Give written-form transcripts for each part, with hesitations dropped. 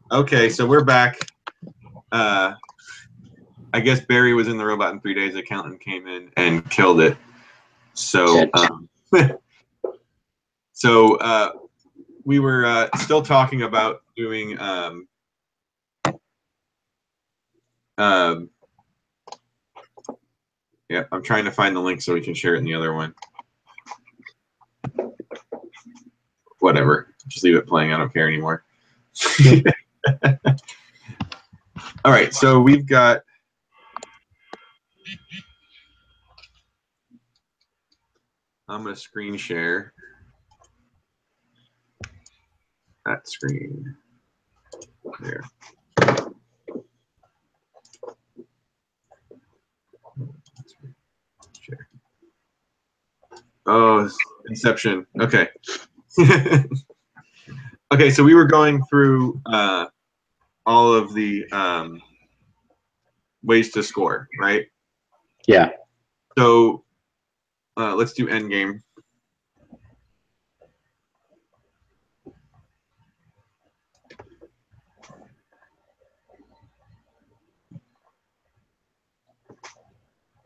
Okay, so we're back. I guess Barry was in the Robot in 3 Days. Accountant came in and killed it. So, we were still talking about doing yeah, I'm trying to find the link so we can share it in the other one. Whatever, just leave it playing. I don't care anymore. All right, so we've got. I'm going to screen share that screen there. Share. Oh, Inception. Okay. Okay, so we were going through all of the ways to score, right? Yeah. So let's do endgame.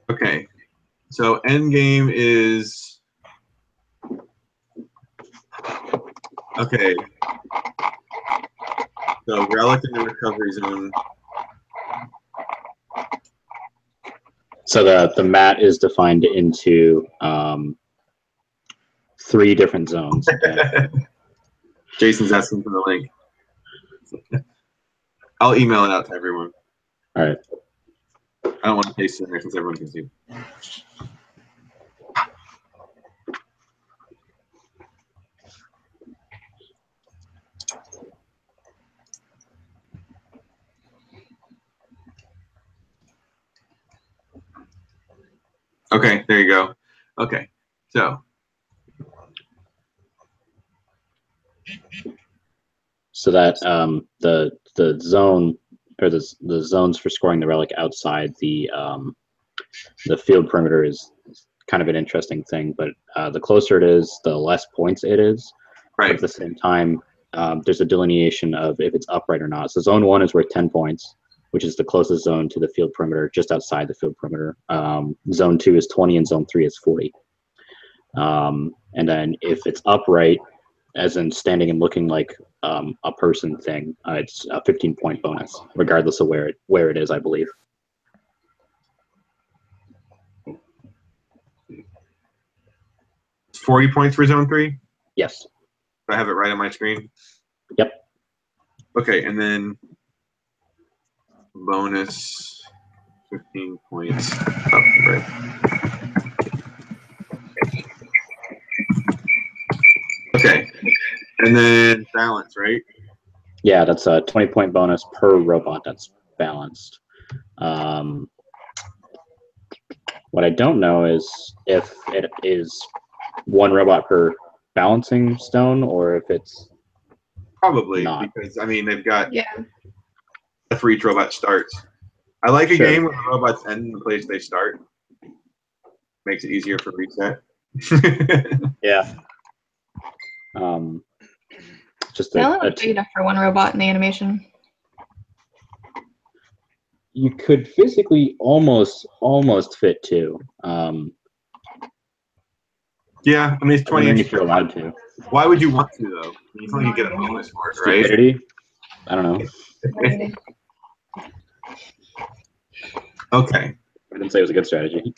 Okay, so endgame is okay. So Relic in the recovery zone. So the map is defined into 3 different zones. Jason's asking for the link. I'll email it out to everyone. All right. I don't want to paste it in there since everyone can see. Okay, there you go. Okay, so that the zone or the zones for scoring the relic outside the field perimeter is kind of an interesting thing, but the closer it is, the less points it is. Right. But at the same time, there's a delineation of if it's upright or not. So zone 1 is worth 10 points, which is the closest zone to the field perimeter, just outside the field perimeter. Zone 2 is 20 and zone 3 is 40. And then if it's upright, as in standing and looking like a person thing, it's a 15-point bonus, regardless of where it is, I believe. It's 40 points for zone 3? Yes. I have it right on my screen? Yep. Okay, and then bonus 15 points upright. Okay, and then balance, right? Yeah, that's a 20-point bonus per robot that's balanced. What I don't know is if it is 1 robot per balancing stone or if it's probably not. Because I mean they've got for each robot starts. I like a game where the robots end in the place they start. Makes it easier for reset. Yeah. Just a big enough for 1 robot in the animation. You could physically almost fit 2. Yeah, I mean it's 20 if you're allowed to. Why would you want to though? You can only get a bonus for it, right? Stupidity? I don't know. Okay. I didn't say it was a good strategy.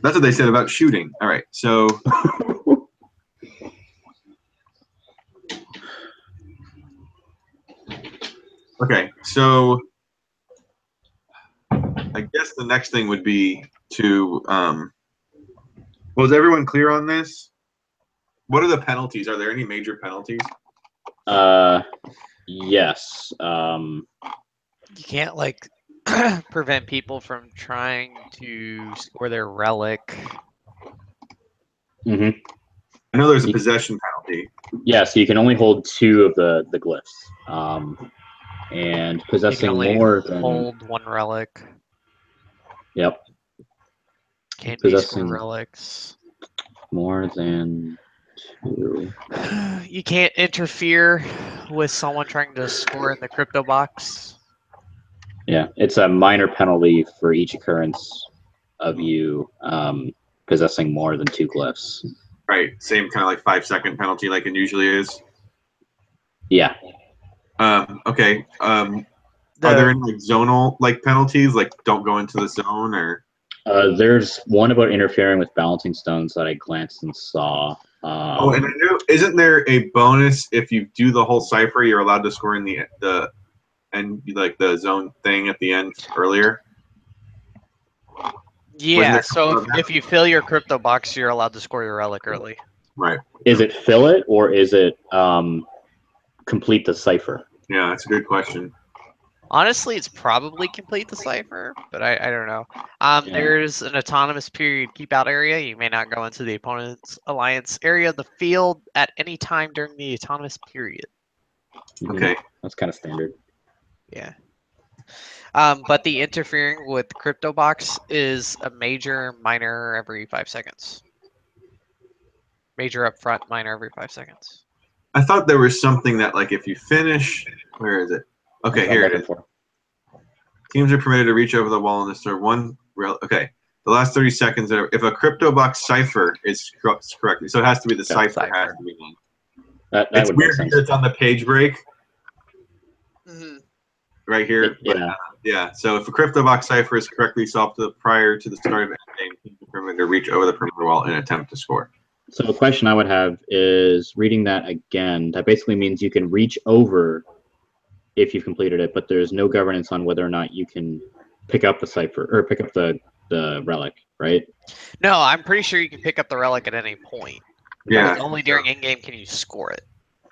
That's what they said about shooting. All right, so okay, so I guess the next thing would be to was everyone clear on this? What are the penalties? Are there any major penalties? Yes. You can't like prevent people from trying to score their relic. Mm-hmm. I know there's a possession penalty. Yeah, so you can only hold 2 of the glyphs. And possessing you can only more than hold 1 relic. Yep. Can't possessing be relics. More than You can't interfere with someone trying to score in the crypto box. Yeah, it's a minor penalty for each occurrence of you possessing more than 2 glyphs. Right. Same kind of like 5-second penalty like it usually is. Yeah. Okay. Are there any like zonal like penalties, like don't go into the zone or? There's one about interfering with balancing stones that I glanced and saw. Oh, and I knew, isn't there a bonus if you do the whole cipher? You're allowed to score in the and like the zone thing at the end earlier. Yeah. So if you fill your crypto box, you're allowed to score your relic early. Right. Is it fill it or is it complete the cipher? Yeah, that's a good question. Honestly, it's probably complete the cipher, but I don't know. There's an autonomous period keep out area. You may not go into the opponent's alliance area of the field at any time during the autonomous period. Okay. That's kind of standard. Yeah. But the interfering with the crypto box is a major, minor every 5 seconds. Major up front, minor every 5 seconds. I thought there was something that like if you finish, where is it? Okay, here it is. Teams are permitted to reach over the wall and destroy one. Okay, the last 30 seconds. If a crypto box cipher is correctly, so it has to be the cipher. Has to be done. That it's would weird make sense. because it's on the page break. Mm-hmm. Right here. Yeah. So if a crypto box cipher is correctly solved prior to the start of the game, teams are permitted to reach over the perimeter wall and attempt to score. So the question I would have is reading that again. That basically means you can reach over if you've completed it, but there's no governance on whether or not you can pick up the cipher or pick up the relic, right? No, I'm pretty sure you can pick up the relic at any point. Yeah. But only during in-game can you score it.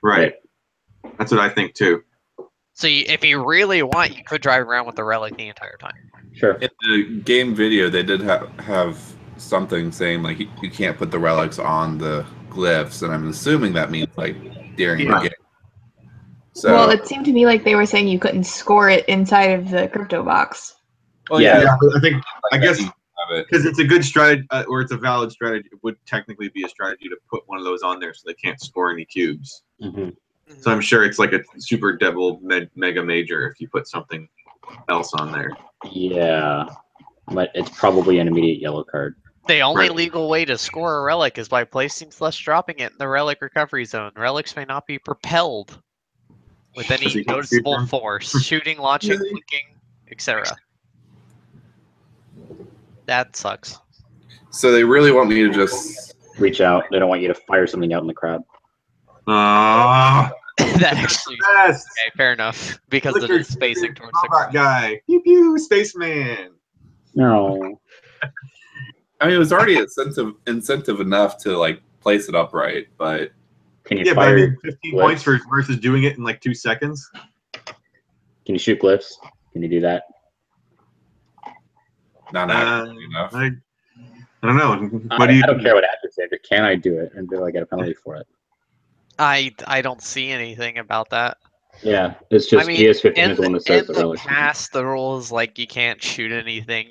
Right. That's what I think too. So if you really want, you could drive around with the relic the entire time. Sure. In the game video, they did have something saying like you can't put the relics on the glyphs, and I'm assuming that means like during the game. So, well, it seemed to me like they were saying you couldn't score it inside of the crypto box. well, Yeah, I think I like guess you have it. because it's a good strategy or it's a valid strategy. It would technically be a strategy to put one of those on there so they can't score any cubes. Mm-hmm. So I'm sure it's like a super devil mega major if you put something else on there. Yeah, but it's probably an immediate yellow card. The only Right. legal way to score a relic is by placing / dropping it in the relic recovery zone. Relics may not be propelled with any Does he shoot noticeable them? force, shooting, launching, Really? clicking, etc. That sucks. So they really want me to just Reach out. They don't want you to fire something out in the crowd. Ah, That actually, yes. okay, fair enough, because it Flicker is facing shooting towards the robot crowd. guy. Pew pew, spaceman. No. I mean, it was already incentive enough to like place it upright, but Can you Yeah, but I fire? mean, 15 glyphs? points versus doing it in like 2 seconds. Can you shoot glyphs? Can you do that? not accurately enough. I don't know. What do you? I don't care what happens. Can I do it? And do I get a penalty for it? I don't see anything about that. Yeah, it's just I mean, GS15 in is the one that the, says in the the relic. past, the rule is like you can't shoot anything,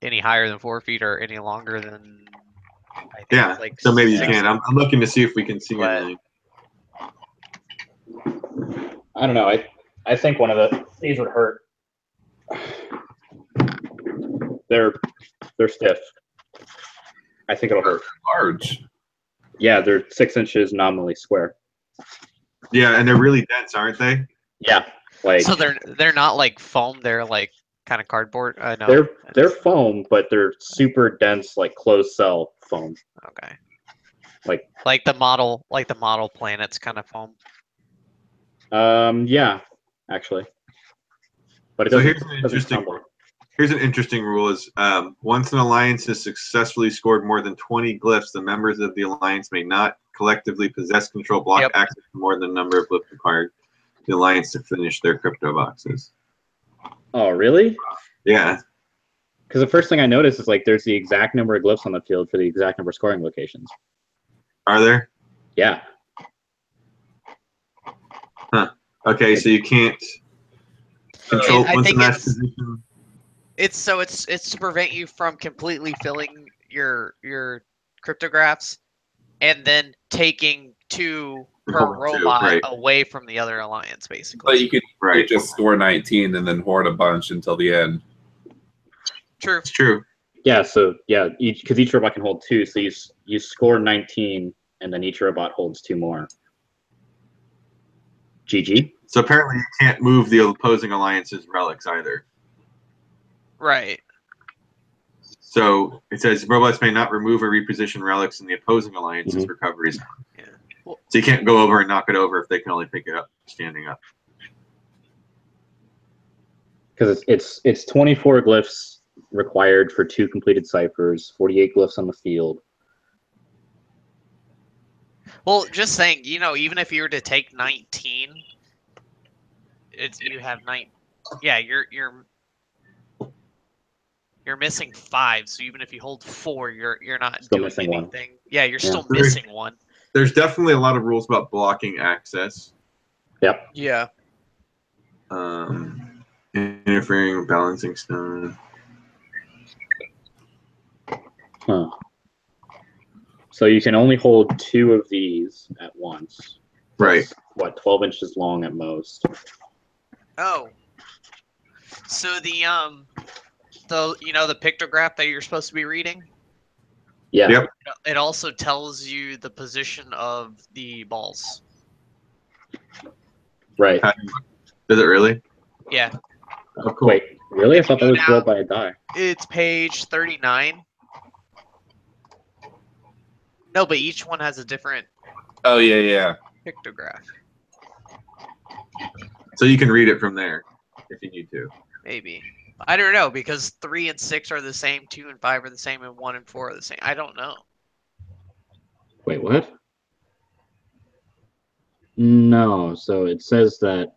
any higher than 4 feet or any longer than. I think Yeah. it's like So maybe you 6 can. I'm looking to see if we can see But- anything. I don't know. I think one of these would hurt. They're stiff. I think it'll hurt. Large. Yeah, they're 6 inches nominally square. Yeah, and they're really dense, aren't they? Yeah, like So they're not like foam. They're like kind of cardboard. No. they're foam, but they're super dense, like closed cell foam. Okay. Like the model planets kind of foam. yeah, actually. But it So doesn't, here's an doesn't interesting. crumble. Here's an interesting rule: is once an alliance has successfully scored more than 20 glyphs, the members of the alliance may not collectively possess, control, block Yep. access to more than the number of glyphs required the alliance to finish their crypto boxes. Oh, really? Yeah. Because the first thing I noticed is like there's the exact number of glyphs on the field for the exact number of scoring locations. Are there? Yeah. Okay, so you can't control I once think in that it's- position. It's to prevent you from completely filling your cryptographs and then taking 2 per Hold 2, robot right. away from the other alliance, basically. But you could just score 19 and then hoard a bunch until the end. True. It's true. Yeah, so yeah, because each robot can hold 2, so you score 19, and then each robot holds 2 more. GG. So apparently you can't move the opposing alliance's relics either. Right. So it says robots may not remove or reposition relics in the opposing alliance's recoveries. Yeah. Well, So you can't go over and knock it over if they can only pick it up standing up. Because it's 24 glyphs required for 2 completed ciphers, 48 glyphs on the field. well, just saying, even if you were to take 19, you have 9. Yeah, you're missing 5. So even if you hold 4, you're not Still doing missing anything. 1. Yeah, you're still There's- missing 1. There's definitely a lot of rules about blocking access. Yep. Yeah. Interfering with balancing stone. Huh. So you can only hold 2 of these at once. Right. That's, what, 12 inches long at most. Oh. So the pictograph that you're supposed to be reading, Yeah. Yep. it also tells you the position of the balls. Right. Does it really? Yeah. Oh, cool. Wait, really? I thought that was Now- rolled by a die. It's page 39. No, but each one has a different Oh, yeah. pictograph. So you can read it from there if you need to. Maybe. I don't know, because 3 and 6 are the same, 2 and 5 are the same, and 1 and 4 are the same. I don't know. Wait, what? No, so it says that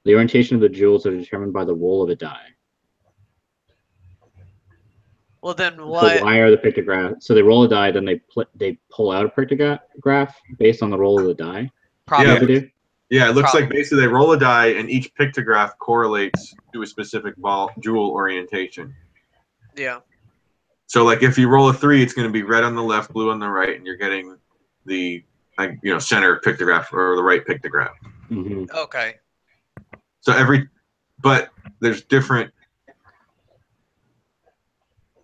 the orientation of the jewels are determined by the roll of a die. Well, then So what? why are the pictographs? So they roll a die, then they pull out a pictograph based on the roll of the die. Probably. What they do? Yeah, it looks like Probably. basically they roll a die and each pictograph correlates to a specific jewel orientation. Yeah. So like if you roll a 3, it's going to be red on the left, blue on the right, and you're getting the center pictograph or the right pictograph. Mm-hmm. Okay. So but there's different.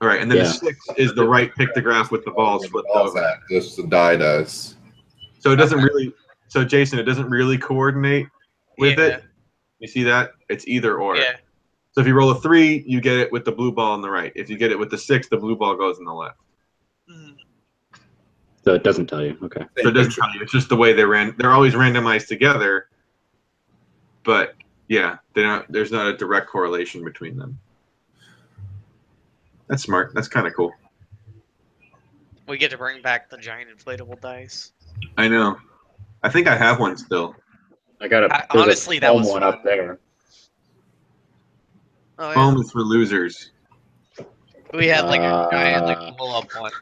All right, and then Yeah. the 6 is the right pictograph with the balls flipped over. Just the die does. So it doesn't really. So Jason, it doesn't really coordinate with Yeah. it. You see that? It's either or. Yeah. So if you roll a 3, you get it with the blue ball on the right. If you get it with the 6, the blue ball goes on the left. Mhm. So it doesn't tell you. Okay. So it doesn't tell you. It's just the way they're always randomized together. But yeah, there's not a direct correlation between them. That's smart. That's kind of cool. We get to bring back the giant inflatable dice. I know. I think I have one still. I got Honestly, that was one fun. up there. Oh, yeah. Home is for losers. We had like a giant blow up one.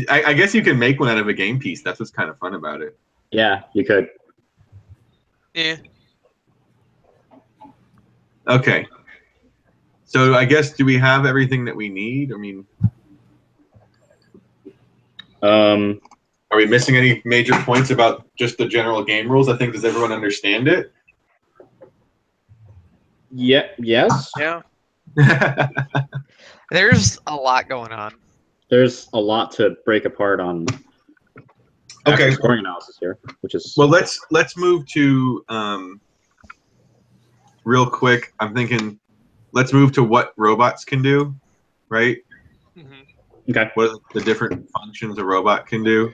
I guess you can make one out of a game piece. That's what's kind of fun about it. Yeah, you could. Yeah. Okay. So I guess, do we have everything that we need? I mean, are we missing any major points about just the general game rules? I think, does everyone understand it? Yeah. Yes. Yeah. There's a lot going on. There's a lot to break apart on. Okay. Scoring analysis here, which is Well, let's move to real quick. I'm thinking, let's move to what robots can do, right? Mm-hmm. okay. What are the different functions a robot can do?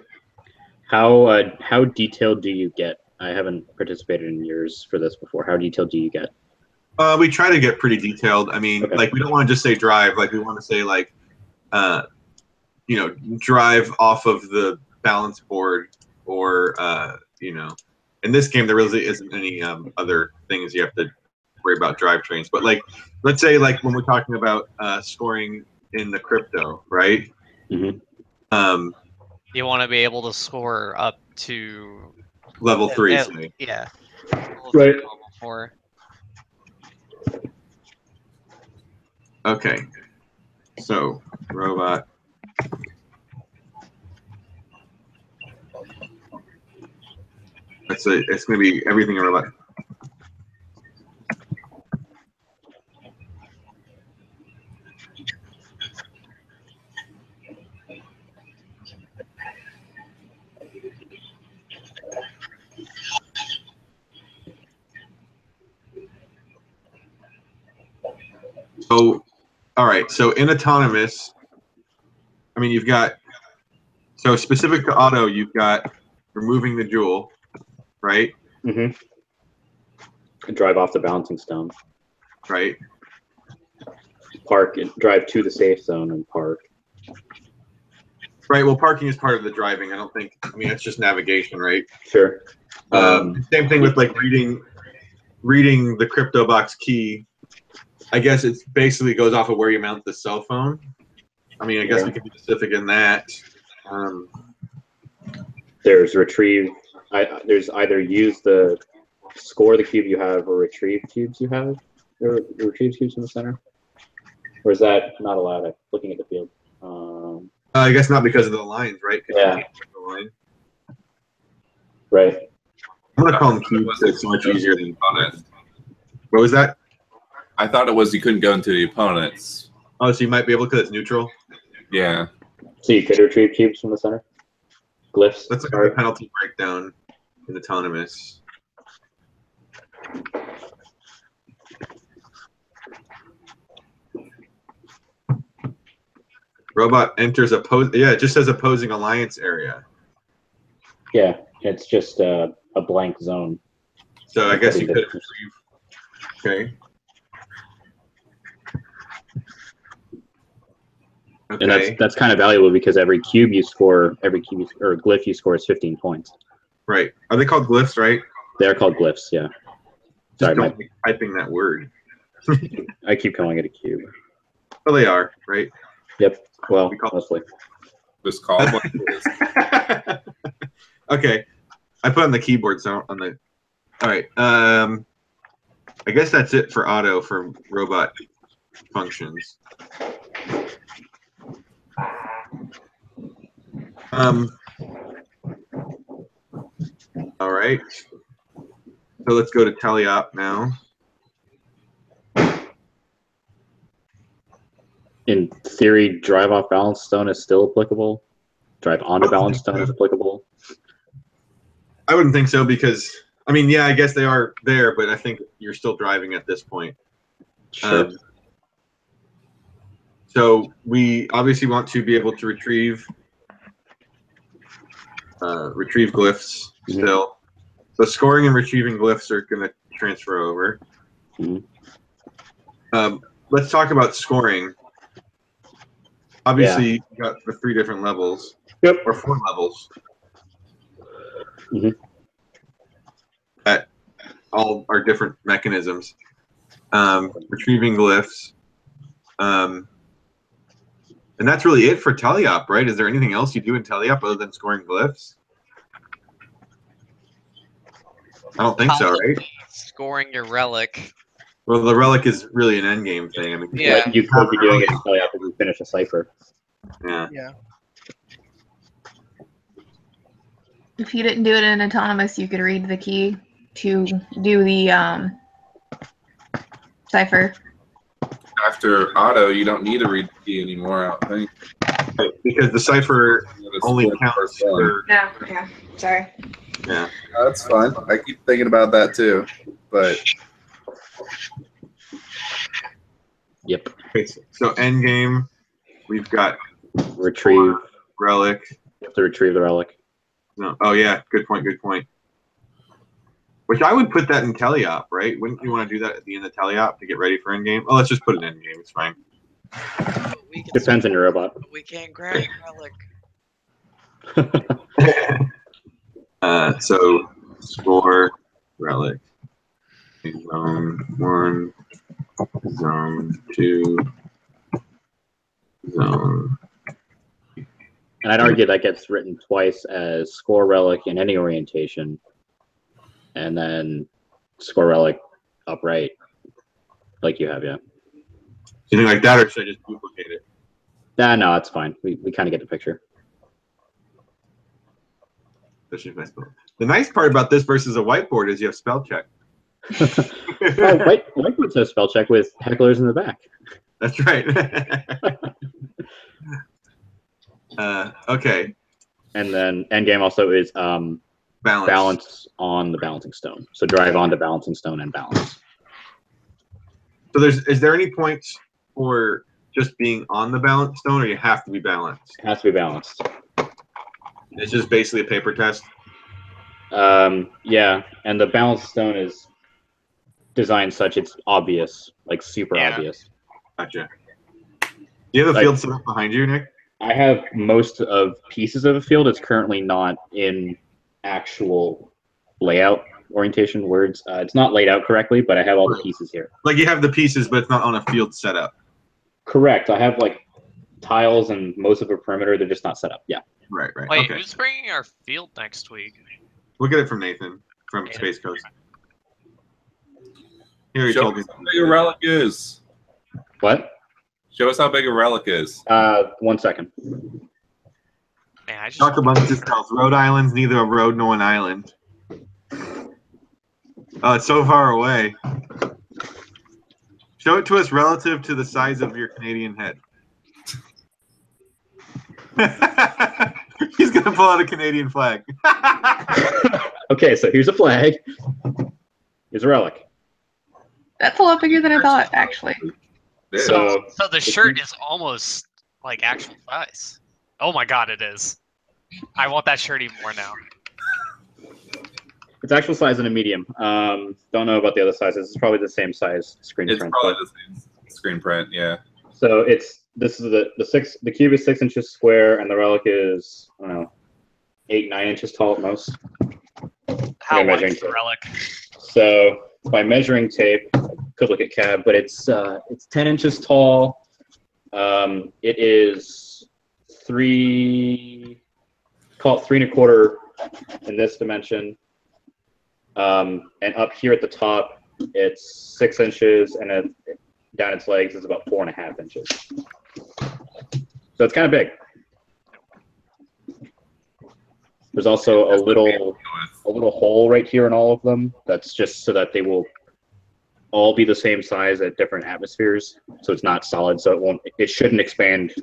How detailed do you get? I haven't participated in yours for this before. How detailed do you get? We try to get pretty detailed. I mean, Okay. like, we don't want to just say drive. Like, we want to say, like, drive off of the balance board, or in this game there really isn't any other things you have to worry about drivetrains. But like, let's say like when we're talking about scoring in the crypto, right? Mm-hmm. You want to be able to score up to Level 3, say. Yeah. Level Right. 3, level 4. Okay. So robot It's going to be everything in Relic. So, all right. So in autonomous, I mean, you've got, so specific to auto, you've got removing the jewel, right? Mm-hmm. Drive off the balancing stone. Right. Park and drive to the safe zone and park. Right. Well, parking is part of the driving. I don't think, I mean, it's just navigation, right? Sure. Same thing with like reading the crypto box key. I guess it basically goes off of where you mount the cell phone. I mean, I guess we can be specific in that. There's retrieve. There's either use the score the cube you have or retrieve cubes you have. Or retrieve cubes in the center. Or is that not allowed? Looking at the field. I guess not because of the lines, right? Yeah. The line. Right. I'm gonna call them cubes. It's so much easier than opponents. What was that? I thought it was you couldn't go into the opponents. Oh, so you might be able to because it's neutral. Yeah. So you could retrieve cubes from the center. Glyphs. Let's look at the penalty breakdown in autonomous. Robot enters yeah, it just says opposing alliance area. Yeah, it's just a blank zone. So I guess you could retrieve. Okay. And that's kind of valuable because every cube you score, or glyph you score is 15 points. Right. Are they called glyphs, right? They're called glyphs, yeah. Sorry, don't be typing that word. I keep calling it a cube. Well, they are, right? Yep. Well, mostly. Just call them like it is. Okay. I put on the keyboard, so on the. All right. I guess that's it for auto for robot functions. All right. So let's go to tally op now. In theory, drive off balance stone is still applicable. Drive onto balance stone is applicable. I wouldn't think so because, I mean, yeah, I guess they are there, but I think you're still driving at this point. Sure. So we obviously want to be able to retrieve glyphs still. So scoring and retrieving glyphs are going to transfer over. Let's talk about scoring. Obviously, you got the 3 different levels. Yep. Or 4 levels. That all are different mechanisms. Retrieving glyphs. And that's really it for teleop, right? Is there anything else you do in teleop other than scoring glyphs? I don't think so, right? Scoring your relic. Well, the relic is really an endgame thing. I mean, Yeah. You could be doing it in teleop if you finish a cipher. Yeah. Yeah. If you didn't do it in autonomous, you could read the key to do the cipher. After auto, you don't need to read the key anymore, I don't think. Right, because the cipher only counts for... No, yeah, sorry. Yeah. That's fine. I keep thinking about that too, but... Yep. Okay, so endgame, we've got... Retrieve. Relic. You have to retrieve the relic. No. Oh, yeah. Good point. Good point. Which I would put that in teleop, right? Wouldn't you want to do that at the end of teleop to get ready for endgame? Oh, let's just put it in endgame. It's fine. Depends on your robot. We can't grab relic. So score relic. Zone 1, zone 2, zone. And I'd argue that gets written twice as score relic in any orientation, and then score relic upright, like you have, yeah. Anything like that, or should I just duplicate it? No, it's fine. We kind of get the picture. especially if I spell. The nice part about this versus a whiteboard is you have spell check. Whiteboard says spell check with hecklers in the back. That's right. Okay. And then endgame also is balance on the balancing stone. So drive onto balancing stone and balance. So is there any points for just being on the balance stone, or you have to be balanced? It has to be balanced. It's just basically a paper test. Yeah, and the balance stone is designed such it's obvious, like super obvious. Gotcha. Do you have a field set up behind you, Nick? I have most of pieces of a field. It's currently not in actual layout orientation words. It's not laid out correctly, but I have all the pieces here. Like you have the pieces, but it's not on a field setup. Correct. I have like tiles and most of a perimeter. They're just not set up. Yeah. Right. Wait, Okay. who's bringing our field next week? We'll get it from Nathan from Space Coast. Here he Show told me. us how big a relic is. What? Show us how big a relic is. 1 second. Man, I just Talk about just tells Rhode Island's neither a road nor an island. Oh, it's so far away. Show it to us relative to the size of your Canadian head. He's gonna pull out a Canadian flag. Okay, so here's a flag. Here's a relic. That's a lot bigger than I thought, actually. so the shirt is almost like actual size. Oh my god, it is. I want that shirt even more now. It's actual size in a medium. Don't know about the other sizes. It's probably the same size screen It's print. probably the same screen print, yeah. So the cube is 6 inches square, and the relic is, I don't know, 8-9 inches tall at most. How Okay, much measuring the tape. relic? So by measuring tape, I could look at cab, but it's 10 inches tall. It is 3 1/4 in this dimension. And up here at the top, it's 6 inches, and down its legs is about 4.5 inches. So it's kind of big. There's also a little hole right here in all of them. That's just so that they will all be the same size at different atmospheres. So it's not solid. So it shouldn't expand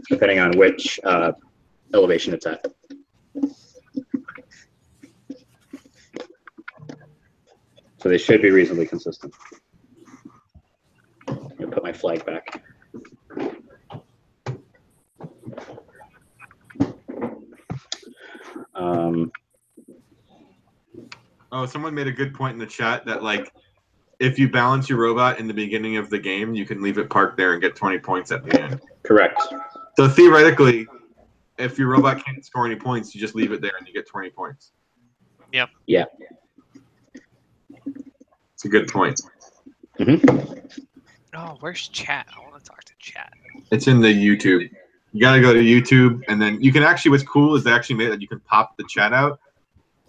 depending on which elevation it's at. So they should be reasonably consistent. I'm gonna put my flag back. Oh, someone made a good point in the chat that like if you balance your robot in the beginning of the game, you can leave it parked there and get 20 points at the end. Correct. So theoretically, if your robot can't score any points, you just leave it there and you get 20 points. Yep. Yeah. It's a good point. Oh, where's chat? I want to talk to chat. It's in the YouTube. You gotta go to YouTube, and then you can actually. What's cool is they actually made that you can pop the chat out.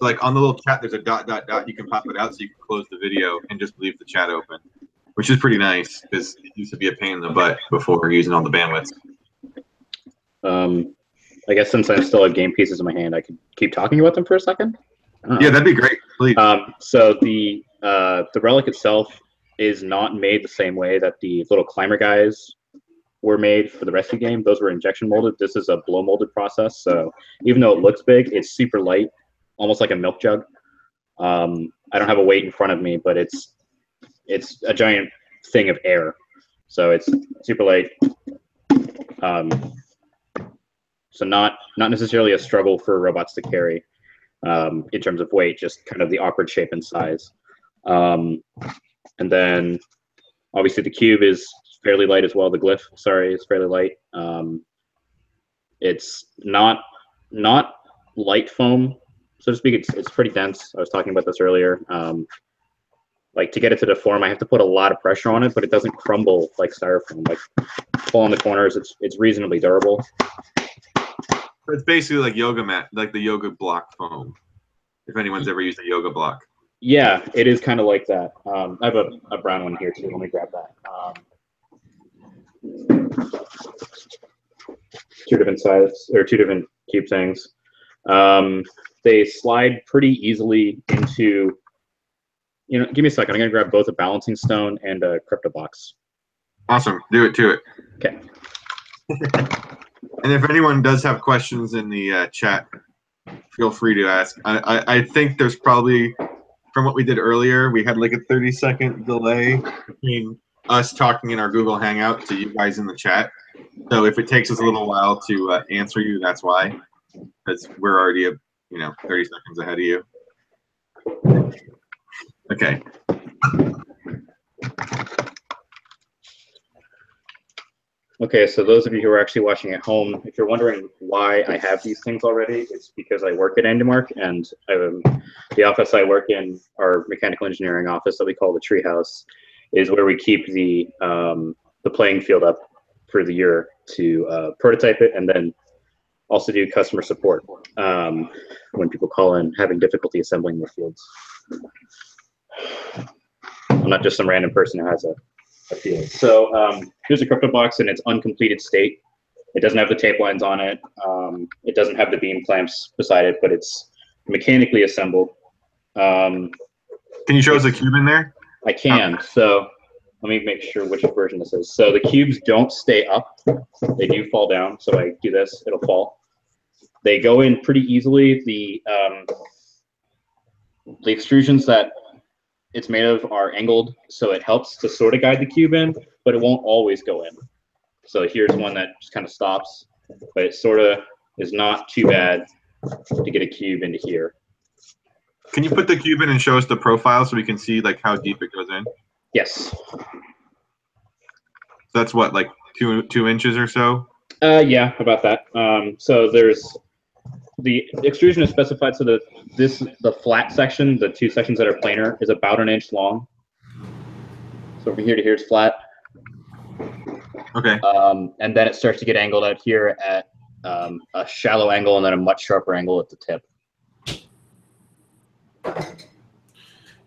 Like on the little chat, there's a ... You can pop it out, so you can close the video and just leave the chat open, which is pretty nice because it used to be a pain in the butt before using all the bandwidth. I guess since I still have game pieces in my hand, I could keep talking about them for a second. Yeah, that'd be great. Please. So the relic itself is not made the same way that the little climber guys were made for the rest of the game. Those were injection molded. This is a blow molded process. So even though it looks big, it's super light, almost like a milk jug. I don't have a weight in front of me, but it's a giant thing of air. So it's super light. So not necessarily a struggle for robots to carry in terms of weight, just kind of the awkward shape and size. And then obviously the cube is fairly light as well. The glyph, is fairly light. It's not light foam, so to speak. It's pretty dense. I was talking about this earlier. Like to get it to deform, I have to put a lot of pressure on it, but it doesn't crumble like styrofoam. Like pull on the corners, it's reasonably durable. It's basically like yoga mat, like the yoga block foam. If anyone's ever used a yoga block. Yeah, it is kind of like that. I have a brown one here too. Let me grab that. Two different sizes or two different cube things. they slide pretty easily into. You know, give me a second. I'm gonna grab both a balancing stone and a crypto box. Awesome. Do it to it. Okay. And if anyone does have questions in the chat, feel free to ask. I think there's probably, from what we did earlier, we had like a 30-second delay between us talking in our Google Hangout to you guys in the chat. So if it takes us a little while to answer you, that's why, because we're already 30 seconds ahead of you. Okay. Okay, so those of you who are actually watching at home, if you're wondering why I have these things already, it's because I work at Andymark, and the office I work in, our mechanical engineering office that we call the Treehouse, is where we keep the playing field up for the year to prototype it, and then also do customer support when people call in having difficulty assembling their fields. I'm not just some random person who has a field. So here's a crypto box in its uncompleted state. It doesn't have the tape lines on it. It doesn't have the beam clamps beside it, but it's mechanically assembled. Can you show us a cube in there? I can. So let me make sure which version this is. So the cubes don't stay up. They do fall down. So I do this, it'll fall. They go in pretty easily. The extrusions that it's made of are angled, so it helps to sort of guide the cube in, but it won't always go in. So here's one that just kind of stops, but it sort of is not too bad to get a cube into here. Can you put the cube in and show us the profile so we can see like how deep it goes in? Yes. So that's what, like two inches or so? Yeah, about that. So there's the extrusion is specified so that the flat section, the two sections that are planar, is about 1 inch long. So from here to here, it's flat. Okay. And then it starts to get angled out here at a shallow angle and then a much sharper angle at the tip.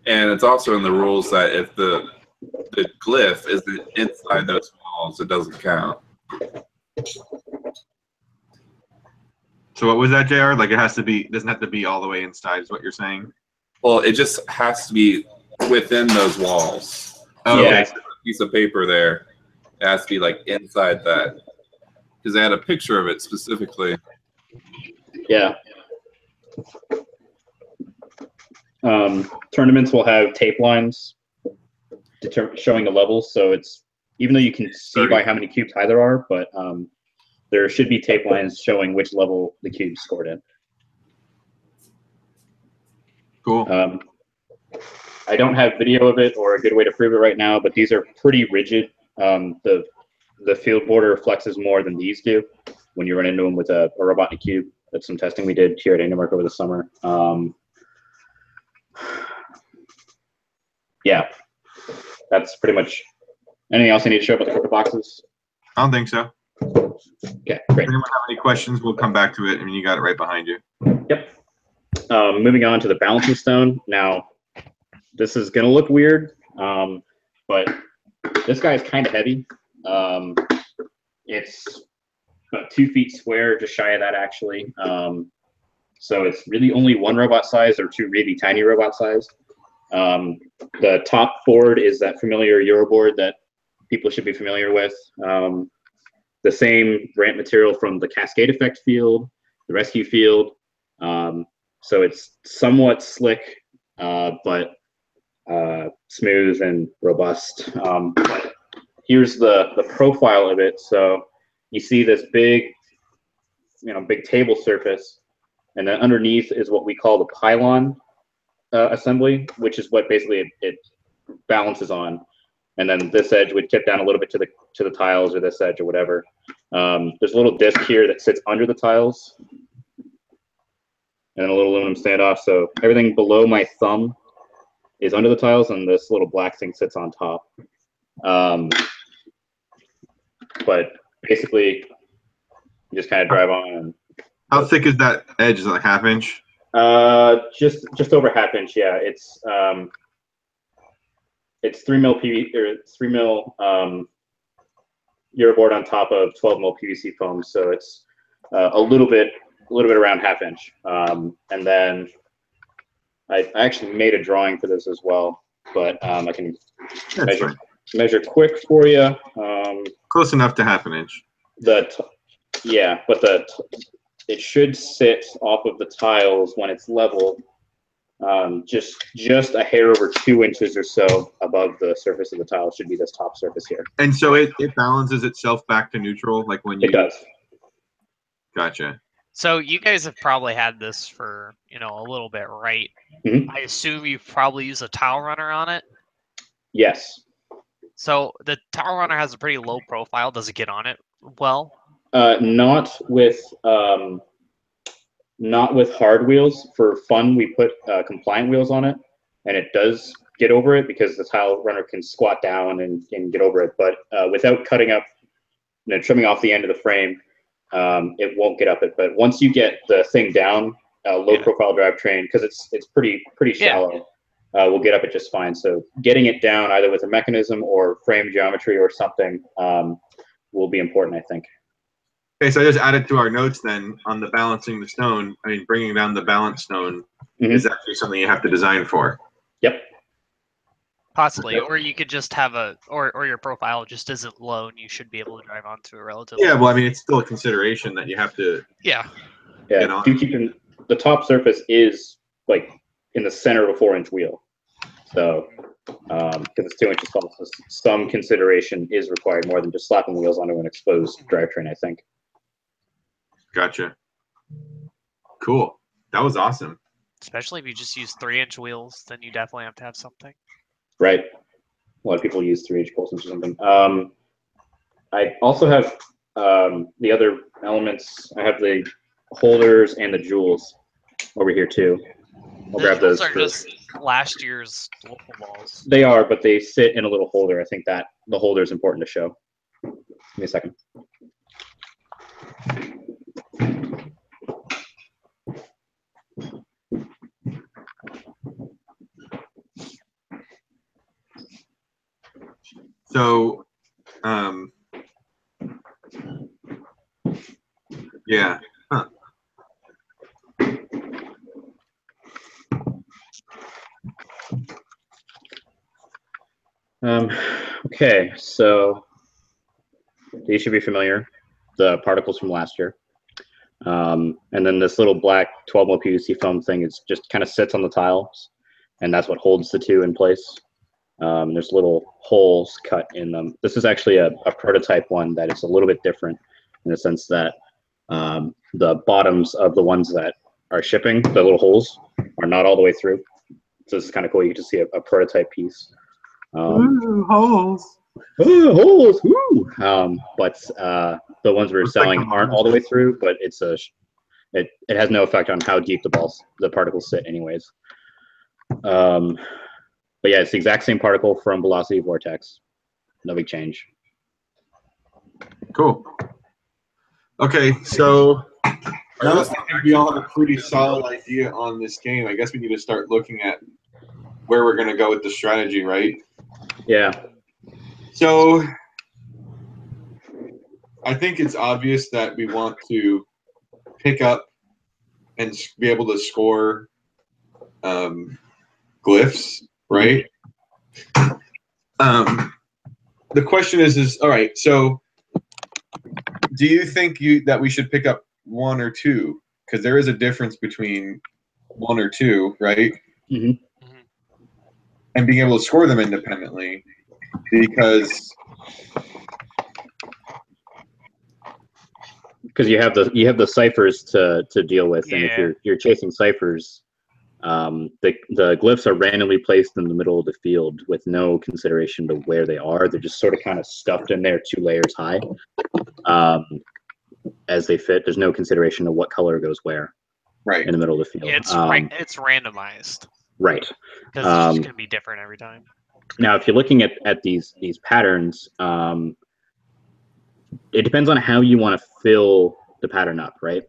And it's also in the rules that if the glyph isn't inside those walls, it doesn't count. So what was that, JR? Like it has to be, doesn't have to be all the way inside is what you're saying? Well, it just has to be within those walls. Oh, So okay. a piece of paper there, it has to be like inside that. Because they had a picture of it specifically. Yeah. Tournaments will have tape lines showing the levels, so it's, even though you can see by how many cubes high there are, but there should be tape lines showing which level the cube scored in. Cool. I don't have video of it or a good way to prove it right now, but these are pretty rigid. The field border flexes more than these do when you run into them with a robot and a cube. That's some testing we did here at Andymark over the summer. Yeah, that's pretty much. Anything else I need to show about the crypto boxes? I don't think so. Okay, If great. anyone have any questions, we'll come back to it. I mean, you got it right behind you. Yep. Moving on to the balancing stone. Now, this is going to look weird, but this guy is kind of heavy. It's about 2 feet square, just shy of that, actually. So it's really only one robot size or two really tiny robot size. The top board is that familiar Euro board that people should be familiar with. The same ramp material from the Cascade Effect field, the Rescue field. So it's somewhat slick, but smooth and robust. But here's the profile of it. So you see this big, big table surface, and then underneath is what we call the pylon assembly, which is what basically it balances on. And then this edge would tip down a little bit to the tiles, or this edge or whatever. There's a little disc here that sits under the tiles, and a little aluminum standoff. So everything below my thumb is under the tiles, and this little black thing sits on top. But basically, you just kind of drive on. How thick is that edge? Is it like 1/2 inch? Just over 1/2 inch. Yeah, it's 3 mil PV or 3 mil Euroboard on top of 12 mil PVC foam, so it's a little bit little bit around ½ inch. And then I actually made a drawing for this as well, but I can measure quick for you. Close enough to ½ inch. Yeah, but it should sit off of the tiles when it's level, just a hair over 2 inches or so above the surface of the tile should be this top surface here. And so it balances itself back to neutral, like when you. It does. Gotcha. So you guys have probably had this for, a little bit, right? Mm-hmm. I assume you've probably used a tile runner on it. Yes. So the tile runner has a pretty low profile. Does it get on it well? Not with hard wheels. For fun, we put compliant wheels on it, and it does get over it because the tile runner can squat down and get over it. But without cutting up, trimming off the end of the frame, it won't get up it. But once you get the thing down, low profile drivetrain, because it's pretty shallow, will get up it just fine. So getting it down either with a mechanism or frame geometry or something will be important, I think. Okay, so I just added to our notes then on the balancing the stone. I mean, bringing down the balance stone is actually something you have to design for. Yep. Possibly, or you could just have or your profile just isn't low and you should be able to drive onto a relatively. Yeah, well, I mean, it's still a consideration that you have to. Yeah. Yeah. Do keep in the top surface is like in the center of a 4-inch wheel, so because it's 2 inches tall, so some consideration is required more than just slapping wheels onto an exposed drivetrain, I think. Gotcha. Cool. That was awesome. Especially if you just use 3-inch wheels, then you definitely have to have something. Right. A lot of people use 3-inch bolts or something. I also have the other elements. I have the holders and the jewels over here too. I'll grab those. Those are just last year's local balls. They are, but they sit in a little holder. I think that the holder is important to show. Give me a second. So, yeah. Huh. Okay, so these should be familiar. The particles from last year. And then this little black 12 mil PVC foam thing is just kind of sits on the tiles, and that's what holds the two in place. There's little holes cut in them. This is actually a prototype one that is a little bit different in the sense that the bottoms of the ones that are shipping, the little holes, are not all the way through. So this is kind of cool. You get to see a prototype piece. Ooh, holes. Oh, holes! Woo! But the ones we're selling aren't all the way through, but it has no effect on how deep the particles sit, anyways. But yeah, it's the exact same particle from Velocity Vortex. No big change. Cool. Okay, so now that we all have a pretty solid idea on this game, I guess we need to start looking at where we're going to go with the strategy, right? Yeah. So I think it's obvious that we want to pick up and be able to score glyphs, right? The question is all right, so do you think that we should pick up 1 or 2? Because there is a difference between 1 or 2, right? Mm-hmm. And being able to score them independently, because you have the ciphers to deal with, and if you're chasing ciphers, the glyphs are randomly placed in the middle of the field with no consideration to where they are. They're just sort of kind of stuffed in there 2 layers high as they fit. There's no consideration to what color goes where. Right in the middle of the field. Yeah, it's randomized. Right. Because it's just going to be different every time. Now, if you're looking at these patterns, it depends on how you want to fill the pattern up, right?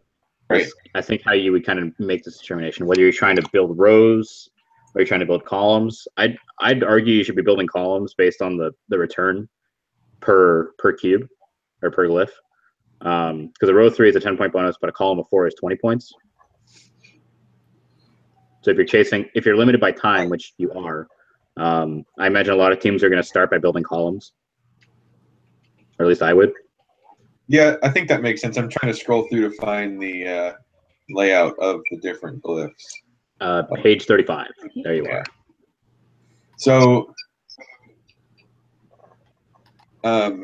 Right. I think how you would kind of make this determination, whether you're trying to build rows or you're trying to build columns. I'd argue you should be building columns based on the return per cube or per glyph. Because a row 3 is a 10-point bonus, but a column of 4 is 20 points. So if you're limited by time, which you are, I imagine a lot of teams are going to start by building columns. Or at least I would. Yeah, I think that makes sense. I'm trying to scroll through to find the layout of the different glyphs. Page 35. There you are. So, yeah,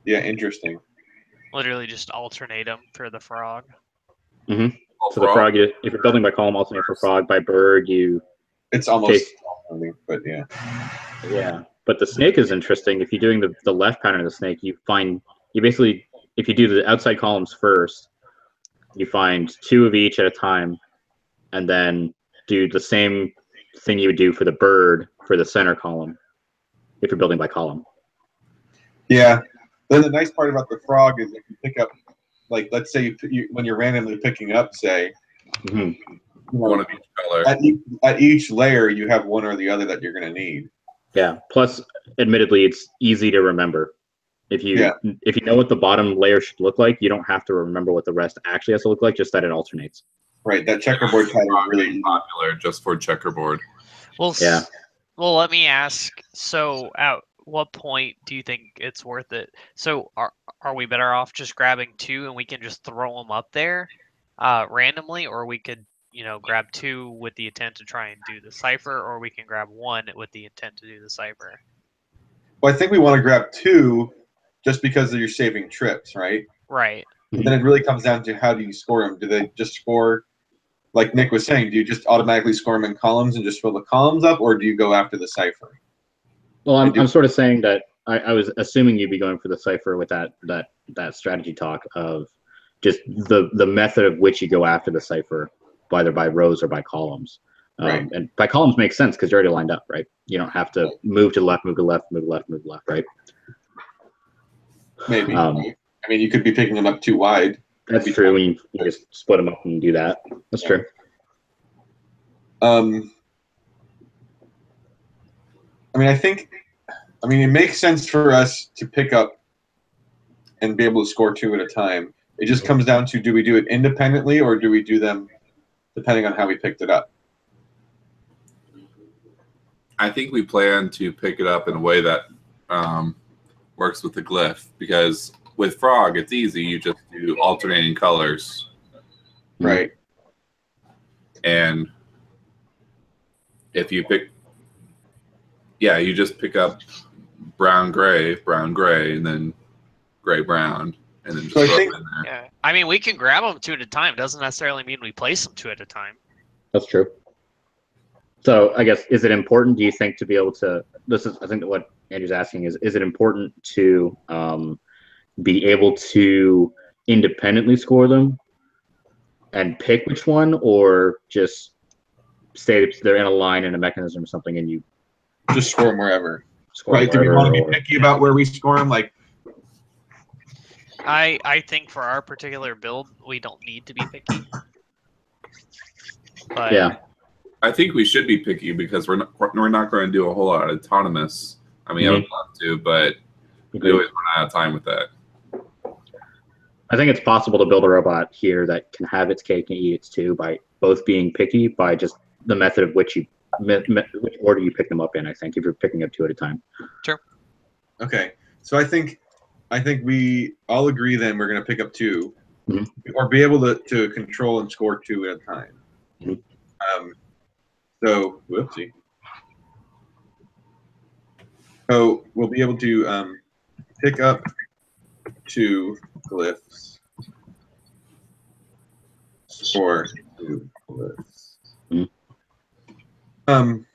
interesting. Literally just alternate them for the frog. Mm-hmm. So the frog, if you're building by column, alternate for frog. By bird, it's almost, but yeah. Yeah, but the snake is interesting. If you're doing the left pattern of the snake, you basically, if you do the outside columns first, you find 2 of each at a time, and then do the same thing you would do for the bird for the center column, if you're building by column. Yeah. Then the nice part about the frog is if you pick up, like, let's say when you're randomly picking up, say, one of each color. At each layer, you have one or the other that you're going to need. Yeah. Plus, admittedly, it's easy to remember. If you know what the bottom layer should look like, you don't have to remember what the rest actually has to look like, just that it alternates. Right. That checkerboard pattern is really popular just for checkerboard. Well, yeah. Well, let me ask. So, at what point do you think it's worth it? So, are we better off just grabbing 2 and we can just throw them up there randomly, or we could, grab 2 with the intent to try and do the cipher, or we can grab 1 with the intent to do the cipher? Well, I think we want to grab 2 just because you're saving trips, right? Right. But then it really comes down to how do you score them? Do they just score, like Nick was saying, do you just automatically score them in columns and just fill the columns up, or do you go after the cipher? Well, I'm sort of saying that I was assuming you'd be going for the cipher with that strategy talk of just the method of which you go after the cipher, whether by rows or by columns. Right. And by columns makes sense because you're already lined up, right? You don't have to move to the left, move to the left, move to the left, move to the left, right? Maybe. I mean, you could be picking them up too wide. That's true. When you just split them up and do that. That's true. I mean, it makes sense for us to pick up and be able to score 2 at a time. It just comes down to, do we do it independently or do we do them depending on how we picked it up? I think we plan to pick it up in a way that works with the glyph, because with frog, it's easy. You just do alternating colors. Right. And if you you just pick up brown, gray, and then gray, brown, and then just throw them in there. Yeah. I mean, we can grab them 2 at a time. Doesn't necessarily mean we place them 2 at a time. That's true. So I guess, is it important, do you think, to be able to, I think that what Andrew's asking is it important to be able to independently score them and pick which one, or just say they're in a line in a mechanism or something and you just score them wherever? Score right. Do we want to be picky about where we score them? Like, I think for our particular build, we don't need to be picky. But yeah. I think we should be picky because we're not going to do a whole lot of autonomous. I mean, I would love to, but we always run out of time with that. I think it's possible to build a robot here that can have its cake and eat its too by both being picky by just the method of which which order you pick them up in. I think if you're picking up 2 at a time. Sure. Okay, so I think we all agree then we're going to pick up 2, or be able to control and score 2 at a time. So, whoopsie. So we'll be able to pick up 2 glyphs, score 2 glyphs. And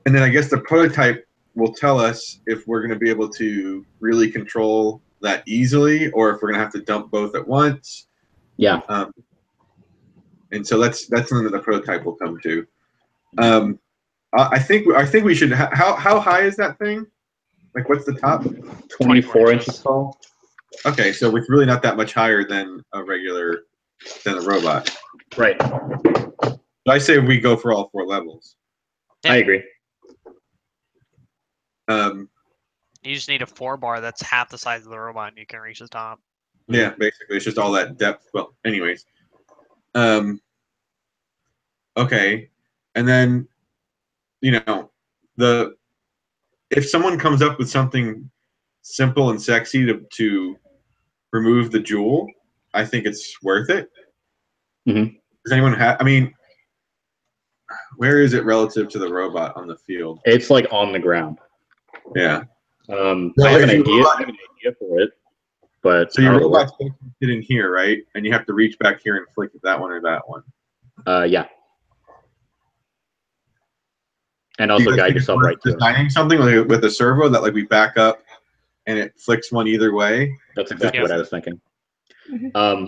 then I guess the prototype will tell us if we're going to be able to really control that easily, or if we're going to have to dump both at once. Yeah. And so that's something that the prototype will come to. I think we should. How high is that thing? Like, what's the top? 24 inches tall. Okay, so it's really not that much higher than a robot. Right. So I say we go for all 4 levels. I agree. You just need a 4-bar that's half the size of the robot, and you can reach the top. Yeah, basically, it's just all that depth. Well, anyways. Okay, and then, if someone comes up with something simple and sexy to remove the jewel, I think it's worth it. Mm-hmm. Does anyone have? I mean, where is it relative to the robot on the field? It's like on the ground. Yeah. I have an idea for it, but so your robot's going to fit in here, right? And you have to reach back here and flick that one or that one. Yeah. And also guide yourself right to it. Designing something like with a servo that like we back up and it flicks one either way. That's exactly what I was thinking.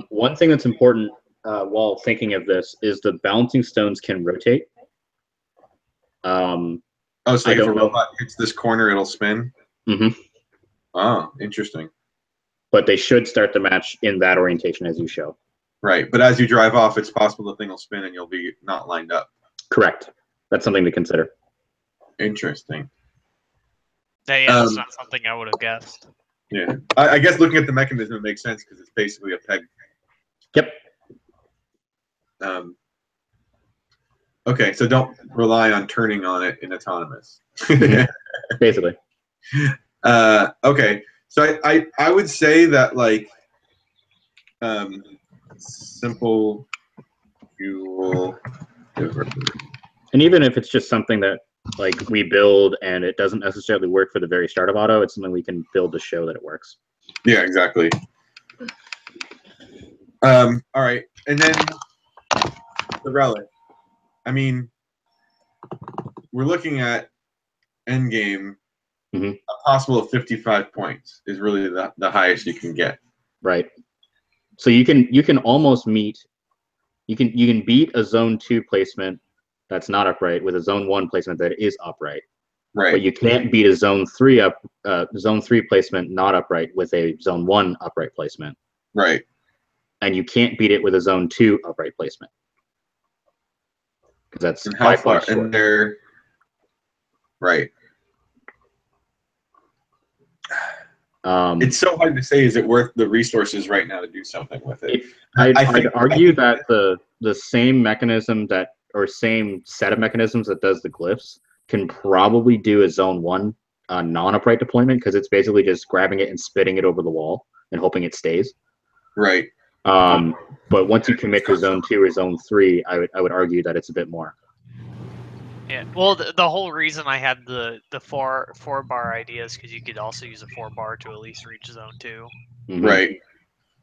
One thing that's important while thinking of this is the bouncing stones can rotate. So if a robot hits this corner, it'll spin? Mm-hmm. Oh, interesting. But they should start the match in that orientation as you show. Right, but as you drive off, it's possible the thing will spin and you'll be not lined up. Correct. That's something to consider. Interesting. Yeah, that's not something I would have guessed. Yeah, I guess looking at the mechanism, it makes sense because it's basically a peg. Yep. Okay, so don't rely on turning on it in autonomous. Basically. Okay, so I would say that like simple fuel. And even if it's just something that like we build and it doesn't necessarily work for the very start of auto, it's something we can build to show that it works. Yeah, exactly. All right, and then the relic. I mean, we're looking at endgame. Mm-hmm. A possible of 55 points is really the highest you can get. Right. So you can almost meet. You can beat a zone 2 placement that's not upright with a zone 1 placement that is upright. Right. But you can't beat a zone 3 placement not upright with a zone 1 upright placement. Right. And you can't beat it with a zone 2 upright placement. Because that's and how 5 far? points short. And they're right. It's so hard to say. Is it worth the resources right now to do something with it? I'd argue that the same mechanism or same set of mechanisms that does the glyphs can probably do a zone 1 non-upright deployment because it's basically just grabbing it and spitting it over the wall and hoping it stays. Right. But once you commit to zone 2 or zone 3, I would argue that it's a bit more. Yeah. Well, the whole reason I had the 4-bar idea is because you could also use a 4-bar to at least reach zone 2. Mm-hmm. Right.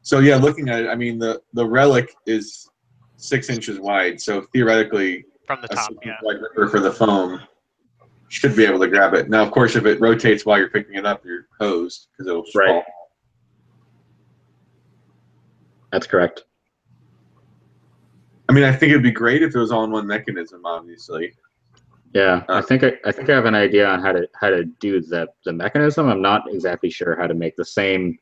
So yeah, looking at it, I mean the relic is 6 inches wide, so theoretically from the top, like ripper for the foam should be able to grab it. Now, of course, if it rotates while you're picking it up, you're hosed because it'll fall. That's correct. I mean, I think it'd be great if it was all in one mechanism, obviously. Yeah, I think I have an idea on how to do the mechanism. I'm not exactly sure how to make the same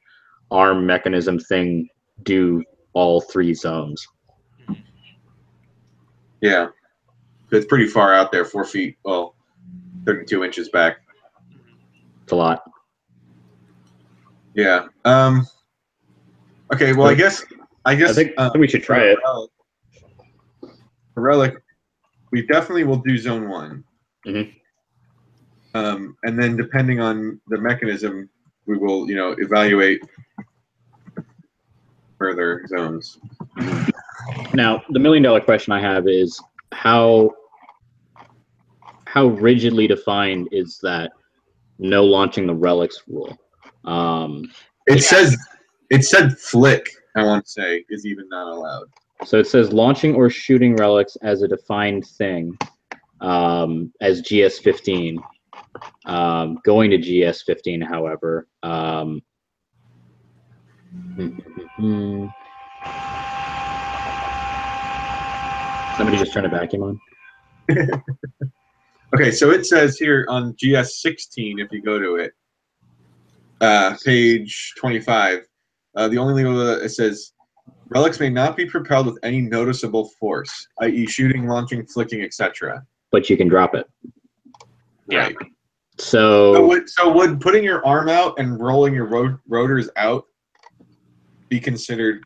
arm mechanism thing do all 3 zones. Yeah, it's pretty far out there, 4 feet. Well, 32 inches back. It's a lot. Yeah. Okay. Well, I guess I think we should try it. For Relic, we definitely will do zone 1. Mm-hmm. And then depending on the mechanism, we will, evaluate further zones. Now, the $1 million question I have is how rigidly defined is that no launching the relics rule? It said flick, I want to say, is even not allowed. So it says launching or shooting relics as a defined thing, as GS15. Going to GS15, however. Somebody just turned a vacuum on. Okay, so it says here on GS16, if you go to it, page 25, the only legal it says relics may not be propelled with any noticeable force, i.e., shooting, launching, flicking, etc. But you can drop it. Right. So would putting your arm out and rolling your rotors out be considered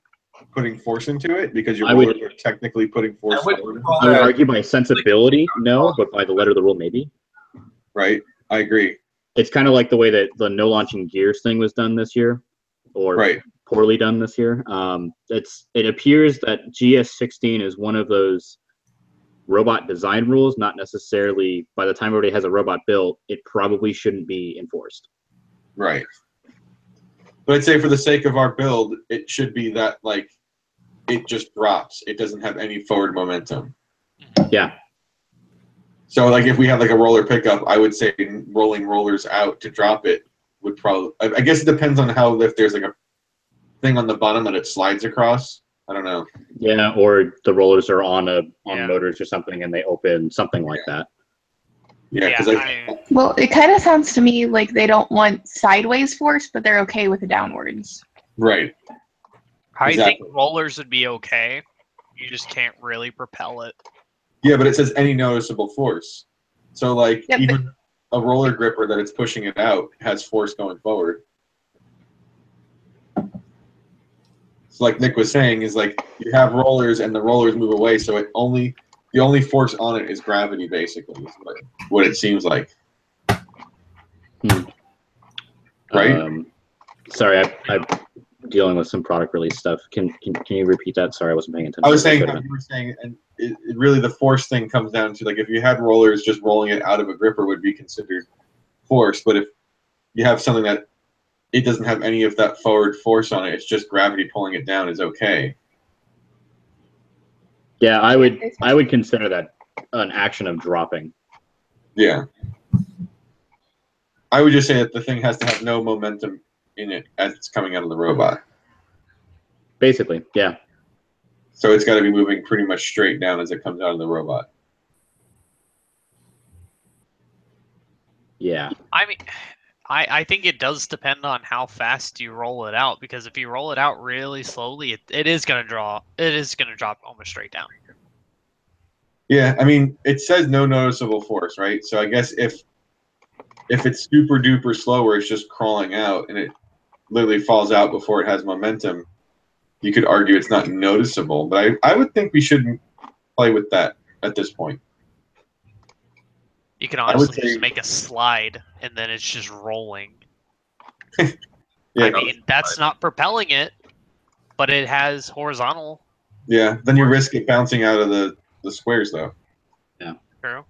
putting force into it, because your rollers are technically putting force forward? I would argue by sensibility, no, but by the letter of the rule, maybe. Right, I agree. It's kind of like the way that the no launching gears thing was done this year, or poorly done this year. It appears that GS16 is one of those robot design rules, not necessarily, by the time everybody has a robot built, it probably shouldn't be enforced. Right. But I'd say for the sake of our build, it should be that, like, it just drops. It doesn't have any forward momentum. Yeah. So, like, if we have, like, a roller pickup, I would say rolling rollers out to drop it would probably... I guess it depends on how, if there's, like, a thing on the bottom that it slides across. I don't know. Yeah, or the rollers are on motors or something, and they open, something like that. Yeah, because well, it kind of sounds to me like they don't want sideways force, but they're okay with the downwards. Right. I think rollers would be okay. You just can't really propel it. Yeah, but it says any noticeable force. So, like, even a roller gripper that it's pushing it out has force going forward. So like Nick was saying, is like you have rollers and the rollers move away, so the only force on it is gravity, basically, is what it seems like. Right? Sorry, I'm dealing with some product release stuff. Can you repeat that? Sorry, I wasn't paying attention. I was saying how you were saying, and it really the force thing comes down to, like, if you had rollers, just rolling it out of a gripper would be considered force, but if you have something that it doesn't have any of that forward force on it, it's just gravity pulling it down, is okay. Yeah, I would consider that an action of dropping. Yeah. I would just say that the thing has to have no momentum in it as it's coming out of the robot. Basically, yeah. So it's got to be moving pretty much straight down as it comes out of the robot. Yeah. I mean, I think it does depend on how fast you roll it out, because if you roll it out really slowly, it is gonna drop almost straight down. Yeah, I mean, it says no noticeable force, right? So I guess if it's super duper slow where it's just crawling out and it literally falls out before it has momentum, you could argue it's not noticeable. But I would think we shouldn't play with that at this point. You can honestly just make a slide and then it's just rolling. Yeah, I mean, that's not propelling it, but it has horizontal. Yeah, then you risk it bouncing out of the squares, though. Yeah. True.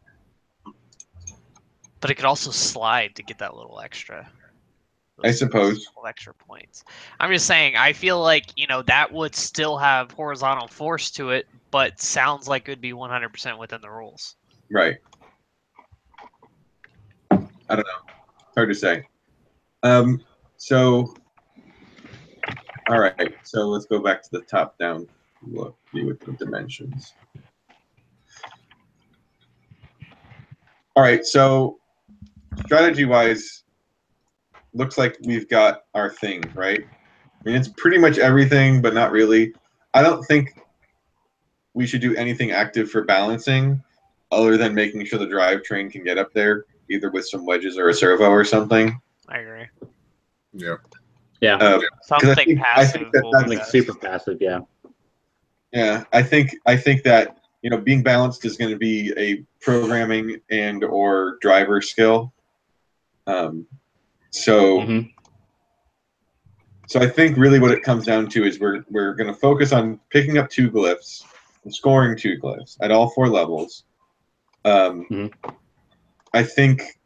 But it could also slide to get that little extra. I suppose. Little extra points. I'm just saying, I feel like, that would still have horizontal force to it, but sounds like it would be 100% within the rules. Right. I don't know. Hard to say. So, all right. So let's go back to the top-down look, view with the dimensions. All right. So, strategy-wise, looks like we've got our thing, right? I mean, it's pretty much everything, but not really. I don't think we should do anything active for balancing, other than making sure the drivetrain can get up there, either with some wedges or a servo or something. I agree. Yeah. Yeah. Something passive. Something super passive, yeah. Yeah, I think that being balanced is going to be a programming and or driver skill. So I think really what it comes down to is we're going to focus on picking up 2 glyphs and scoring 2 glyphs at all 4 levels. I think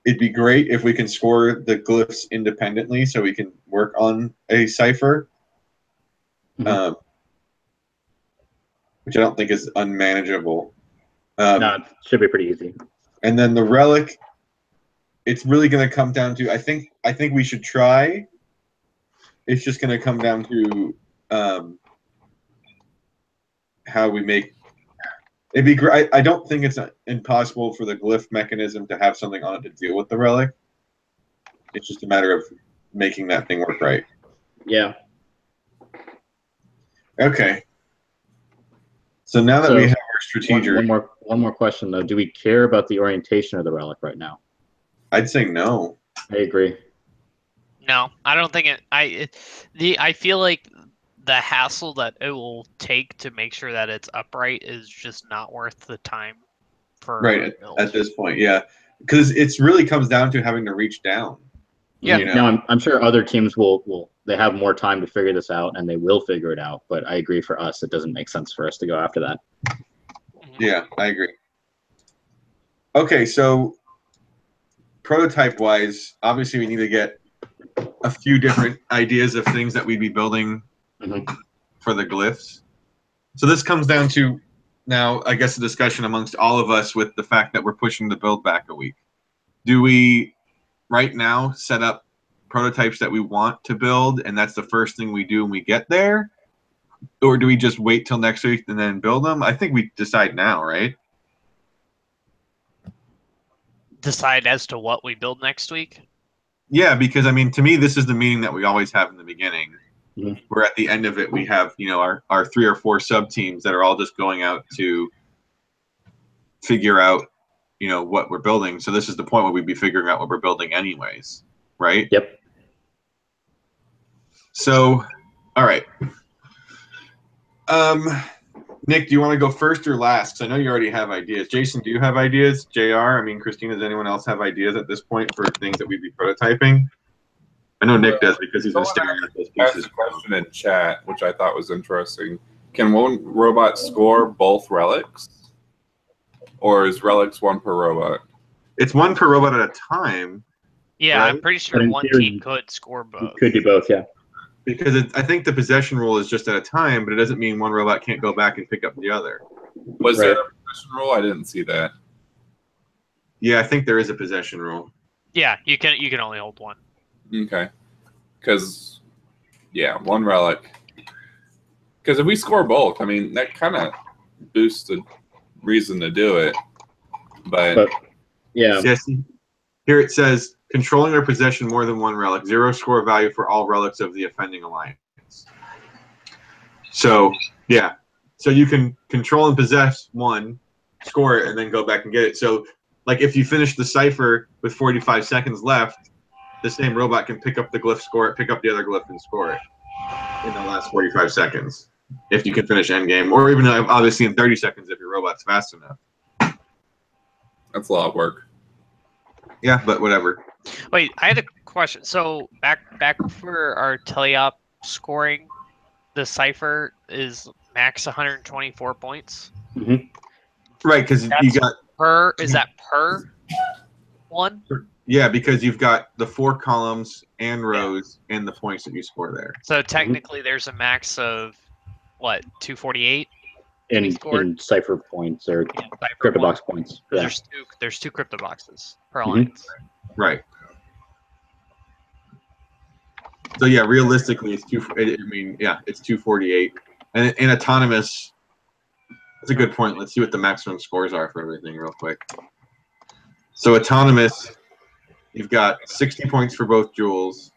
it'd be great if we can score the glyphs independently so we can work on a cipher, which I don't think is unmanageable. No, it should be pretty easy. And then the relic, it's really going to come down to, I think we should try. It's just going to come down to how we make. It'd be great. I don't think it's impossible for the glyph mechanism to have something on it to deal with the relic. It's just a matter of making that thing work right. Yeah. Okay. So now that we have our strategy, one more question though. Do we care about the orientation of the relic right now? I'd say no. I agree. No, I don't think it. I feel like the hassle that it will take to make sure that it's upright is just not worth the time for Right a build. at this point, yeah, because it's really comes down to having to reach down. Yeah. You know? Now I'm sure other teams will they have more time to figure this out and they will figure it out. But I agree for us, it doesn't make sense for us to go after that. Yeah, I agree. Okay, so prototype-wise, obviously we need to get a few different ideas of things that we'd be building for the glyphs. So this comes down to now, I guess, a discussion amongst all of us with the fact that we're pushing the build back a week. Do we right now set up prototypes that we want to build, and that's the first thing we do when we get there? Or do we just wait till next week and then build them? I think we decide now, right? Decide as to what we build next week? Yeah, because I mean, to me, this is the meeting that we always have in the beginning. Mhm. Where at the end of it, we have, you know, our 3 or 4 sub teams that are all just going out to figure out, you know, what we're building. So this is the point where we'd be figuring out what we're building anyways, right? Yep. So, all right. Nick, do you want to go first or last? Because I know you already have ideas. Jason, do you have ideas? JR, I mean, Christina, does anyone else have ideas at this point for things that we'd be prototyping? I know Nick does because he's been staring at those Asked pieces. a question in chat, which I thought was interesting. Can one robot score both relics? Or is relics one per robot? It's one per robot at a time. Yeah, Right? I'm pretty sure But in one theory, team could score You both. could do both, yeah. Because I think the possession rule is just at a time, but it doesn't mean one robot can't go back and pick up the other. Was there a possession rule? I didn't see that. Yeah, I think there is a possession rule. Yeah, you can only hold one. Okay. Because, yeah, one relic. Because if we score both, I mean, that kind of boosts the reason to do it. But yeah. Yes. Here it says controlling or possession more than one relic, 0 score value for all relics of the offending alliance. So yeah, so you can control and possess one, score it, and then go back and get it. So like if you finish the cipher with 45 seconds left, the same robot can pick up the glyph, score it, pick up the other glyph, and score it in the last 45 seconds. If you can finish endgame, or even obviously in 30 seconds if your robot's fast enough. that's a lot of work. Yeah, but whatever. Wait, I had a question. So back for our teleop scoring, the cipher is max 124 points. Mm-hmm. Right, because you That's got is that per one? yeah, because you've got the 4 columns and rows and the points that you score there. So technically, there's a max of what 248 In cipher points or crypto box points. Yeah. There's two crypto boxes per alliance. Right. So yeah, realistically, it's it's 248, and in autonomous, that's a good point. Let's see what the maximum scores are for everything real quick. So autonomous, you've got 60 points for both jewels,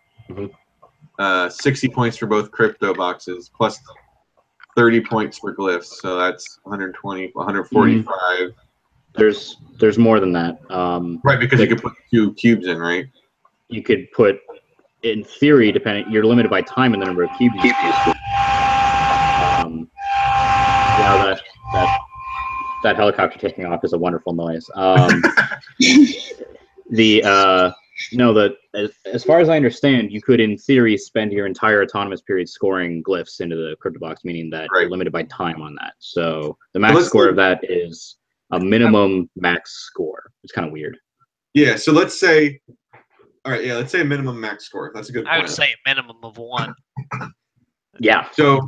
60 points for both crypto boxes, plus 30 points for glyphs. So that's 120, 145. There's more than that. Right, because you could put 2 cubes in, right? You could put, in theory, depending, you're limited by time and the number of cubes you can yeah, that helicopter taking off is a wonderful noise. As far as I understand, you could, in theory, spend your entire autonomous period scoring glyphs into the crypto box, meaning that you're limited by time on that. So the max score of that is a minimum max score. It's kind of weird. Yeah. So let's say, all right. Yeah, let's say a minimum max score. That's a good point. I would say a minimum of 1. Yeah. So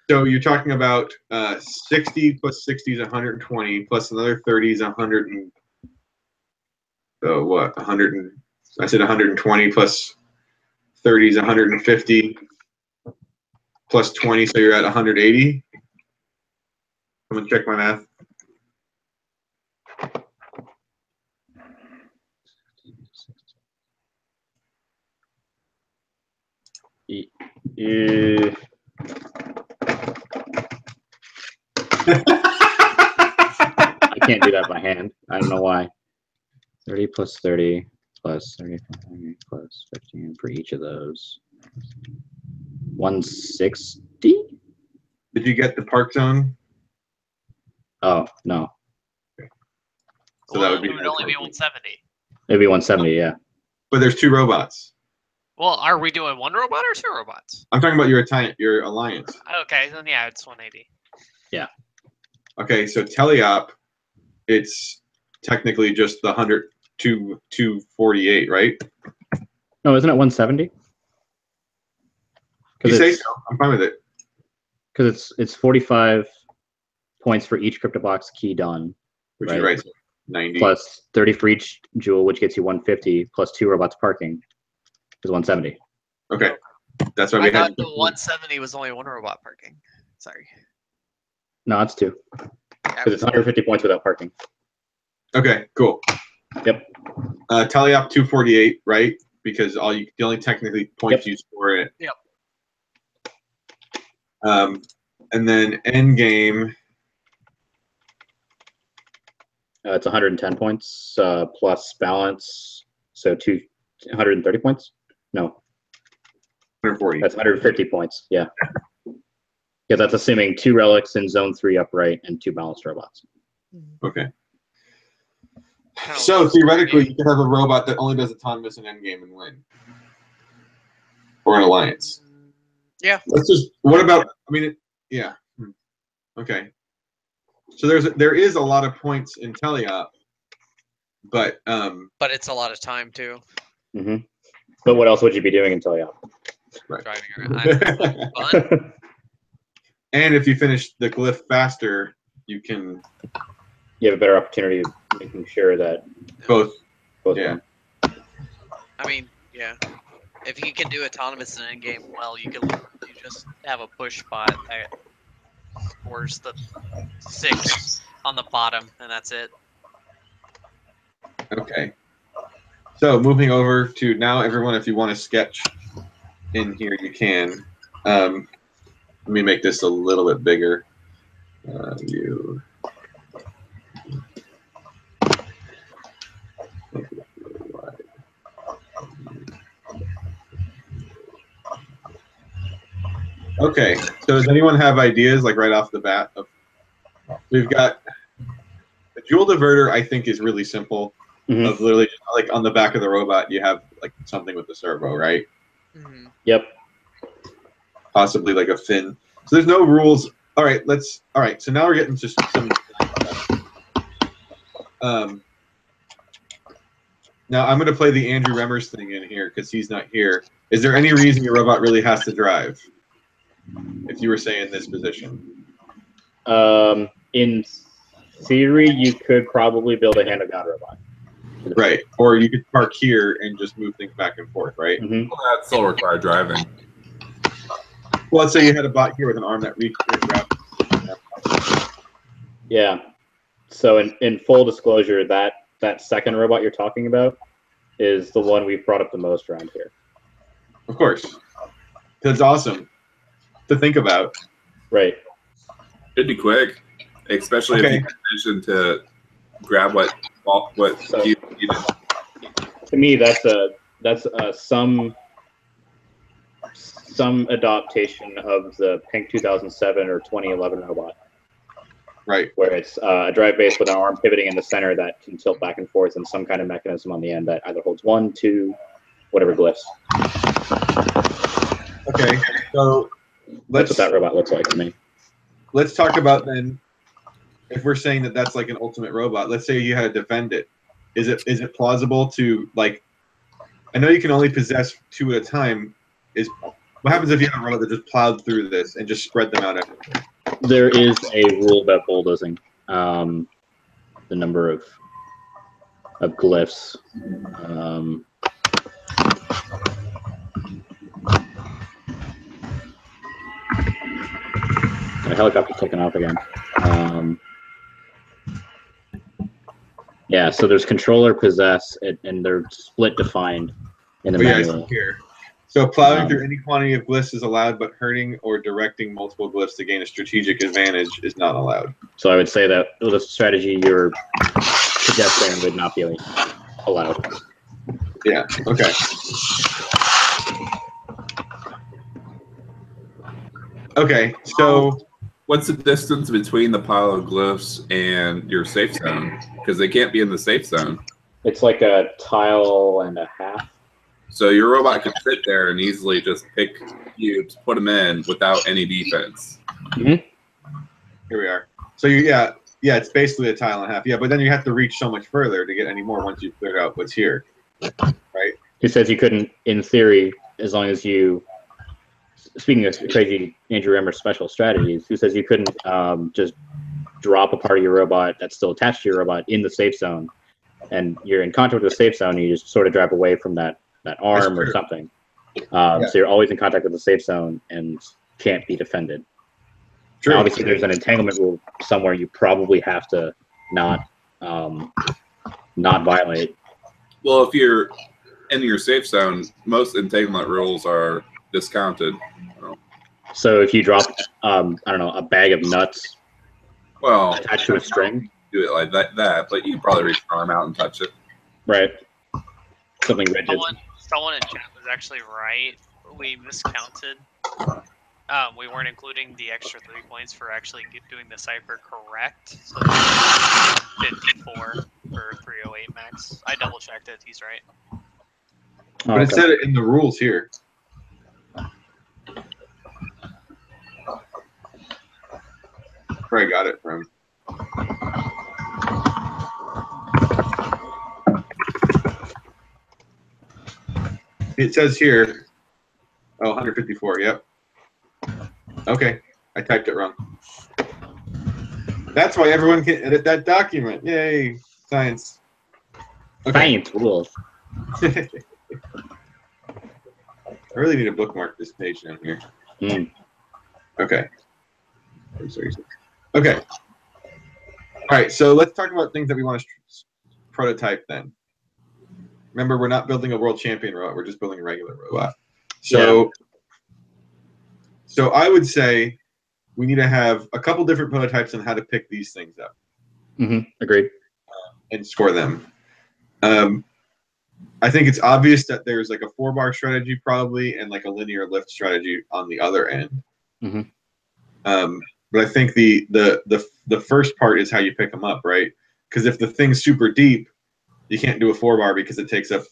you're talking about 60 plus 60 is 120 plus another 30 is 100 and what 100 and I said 120 plus 30 is 150 plus 20, so you're at 180. I'm gonna check my math. I can't do that by hand. I don't know why. 30 plus 30 plus 35 plus 15 for each of those. 160? Did you get the park zone? Oh, no. So that would be it would only be 170. It'd be 170, yeah. But there's 2 robots. Well, are we doing 1 robot or 2 robots? I'm talking about your alliance. Okay, then yeah, it's 180. Yeah. Okay, so Teleop, it's technically just the 248, right? No, isn't it 170? You say so. I'm fine with it. Because it's 45 points for each CryptoBox key done. Which is right. So 90. Plus 30 for each jewel, which gets you 150, plus 2 robots parking is 170. Okay. That's why we I thought had the 170 was only 1 robot parking. Sorry. No, it's 2. Because it's 150 points without parking. Okay, cool. Yep. Teleop 248, right? Because the only technically points you score it. Yep. And then Endgame. It's 110 points plus balance, so 130 points. No, 140. that's 150 points. Yeah, because that's assuming 2 relics in zone 3 upright and 2 balanced robots. Okay. So theoretically, you could have a robot that only does autonomous and endgame and win, or an alliance. Yeah. Let's just. What about? I mean, yeah. Okay. So there is a lot of points in Teleop, but it's a lot of time too. Mm-hmm. But what else would you be doing in Teleop? Right. Driving around. Fun. And if you finish the glyph faster, you can. You have a better opportunity of making sure that Both. Yeah. I mean, yeah. If you can do autonomous in game well, you just have a push bot that scores the 6 on the bottom, and that's it. Okay. So moving over to now, everyone, if you want to sketch in here, you can. Let me make this a little bit bigger. You. Okay, so does anyone have ideas, like right off the bat? We've got the jewel diverter. I think is really simple. Mm-hmm. Of literally, like on the back of the robot, you have like something with the servo, right? Mm-hmm. Yep. Possibly like a fin. So there's no rules. All right, so now we're getting to some. Now I'm going to play the Andrew Remmers thing in here because he's not here. Is there any reason your robot really has to drive? If you were saying this position. In theory, you could probably build a hand-of-God robot. Right, or you could park here and just move things back and forth, right? Mm-hmm. Well, that still require driving. Well, let's say you had a bot here with an arm that reached. Yeah. So in full disclosure, that second robot you're talking about is the one we've brought up the most around here. Of course. That's awesome to think about. Right. It'd be quick, especially if you can vision to grab what So, you needed. To me, that's some adaptation of the Pink 2007 or 2011 robot. Right. Where it's a drive base with an arm pivoting in the center that can tilt back and forth, and some kind of mechanism on the end that either holds 1, 2, whatever glyphs. Okay, so that's what that robot looks like to me. Let's talk about then, if we're saying that that's like an ultimate robot. Let's say you had to defend it. Is it plausible to, like? I know you can only possess 2 at a time. What happens if you have a robot that just plowed through this and just spread them out everywhere? There is a rule about bulldozing. The number of glyphs. The helicopter's taking off again. Yeah, so there's controller, possess, and they're split defined in the manual. Here. So plowing through any quantity of glyphs is allowed, but hurting or directing multiple glyphs to gain a strategic advantage is not allowed. So I would say that the strategy you're suggesting would not be allowed. Yeah. Okay. Okay. So, what's the distance between the pile of glyphs and your safe zone? Because they can't be in the safe zone. It's like a tile and a half. So your robot could sit there and easily just pick cubes, put them in without any defense. Here we are. So yeah, it's basically a tile and a half. Yeah, but then you have to reach so much further to get any more once you've cleared out what's here, right? He says you couldn't, in theory, as long as you. Speaking of crazy Andrew Remmer special strategies, who says you couldn't just drop a part of your robot that's still attached to your robot in the safe zone, and you're in contact with the safe zone, and you just sort of drive away from that arm or something. So you're always in contact with the safe zone and can't be defended. Now, obviously, there's an entanglement rule somewhere you probably have to not violate. Well, if you're in your safe zone, most entanglement rules are discounted. So if you drop, I don't know, a bag of nuts, attached to a string, do it like that. But you can probably reach your arm out and touch it. Right. Something rigid. Someone in chat was actually right. We miscounted. We weren't including the extra 3 points for actually doing the cipher correct. So 54 for 308 max. I double checked it. He's right. But it said it in the rules here. Where I got it from. It says here, 154, yep. Okay, I typed it wrong. That's why everyone can edit that document. Yay, science. Okay. Science rules. I really need to bookmark this page down here. Okay. Okay. All right, so let's talk about things that we want to prototype then. Remember, we're not building a world champion robot. We're just building a regular robot. So, so I would say we need to have a couple different prototypes on how to pick these things up. Agreed. And score them. I think it's obvious that there's like a 4-bar strategy probably and like a linear lift strategy on the other end. But I think the first part is how you pick them up, right? Because if the thing's super deep, you can't do a 4-bar because it takes up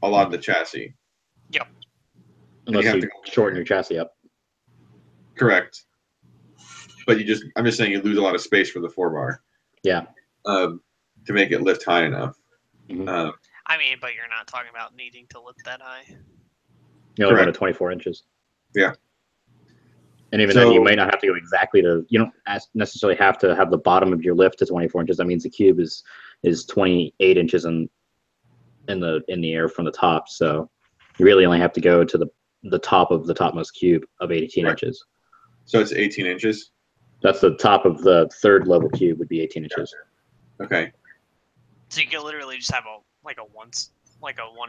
a lot of the chassis. Yep. Unless you shorten your chassis up. Correct. But I'm just saying you lose a lot of space for the 4-bar. Yeah. To make it lift high enough. I mean, but you're not talking about needing to lift that high. You only go to 24 inches. Yeah. And even then, you might not have to go exactly to. You don't necessarily have to have the bottom of your lift to 24 inches. That means the cube is 28 inches in the air from the top. So you really only have to go to the top of the topmost cube of 18 inches. So it's 18 inches. That's the top of the third level cube would be 18 inches. Okay. So you can literally just have a 1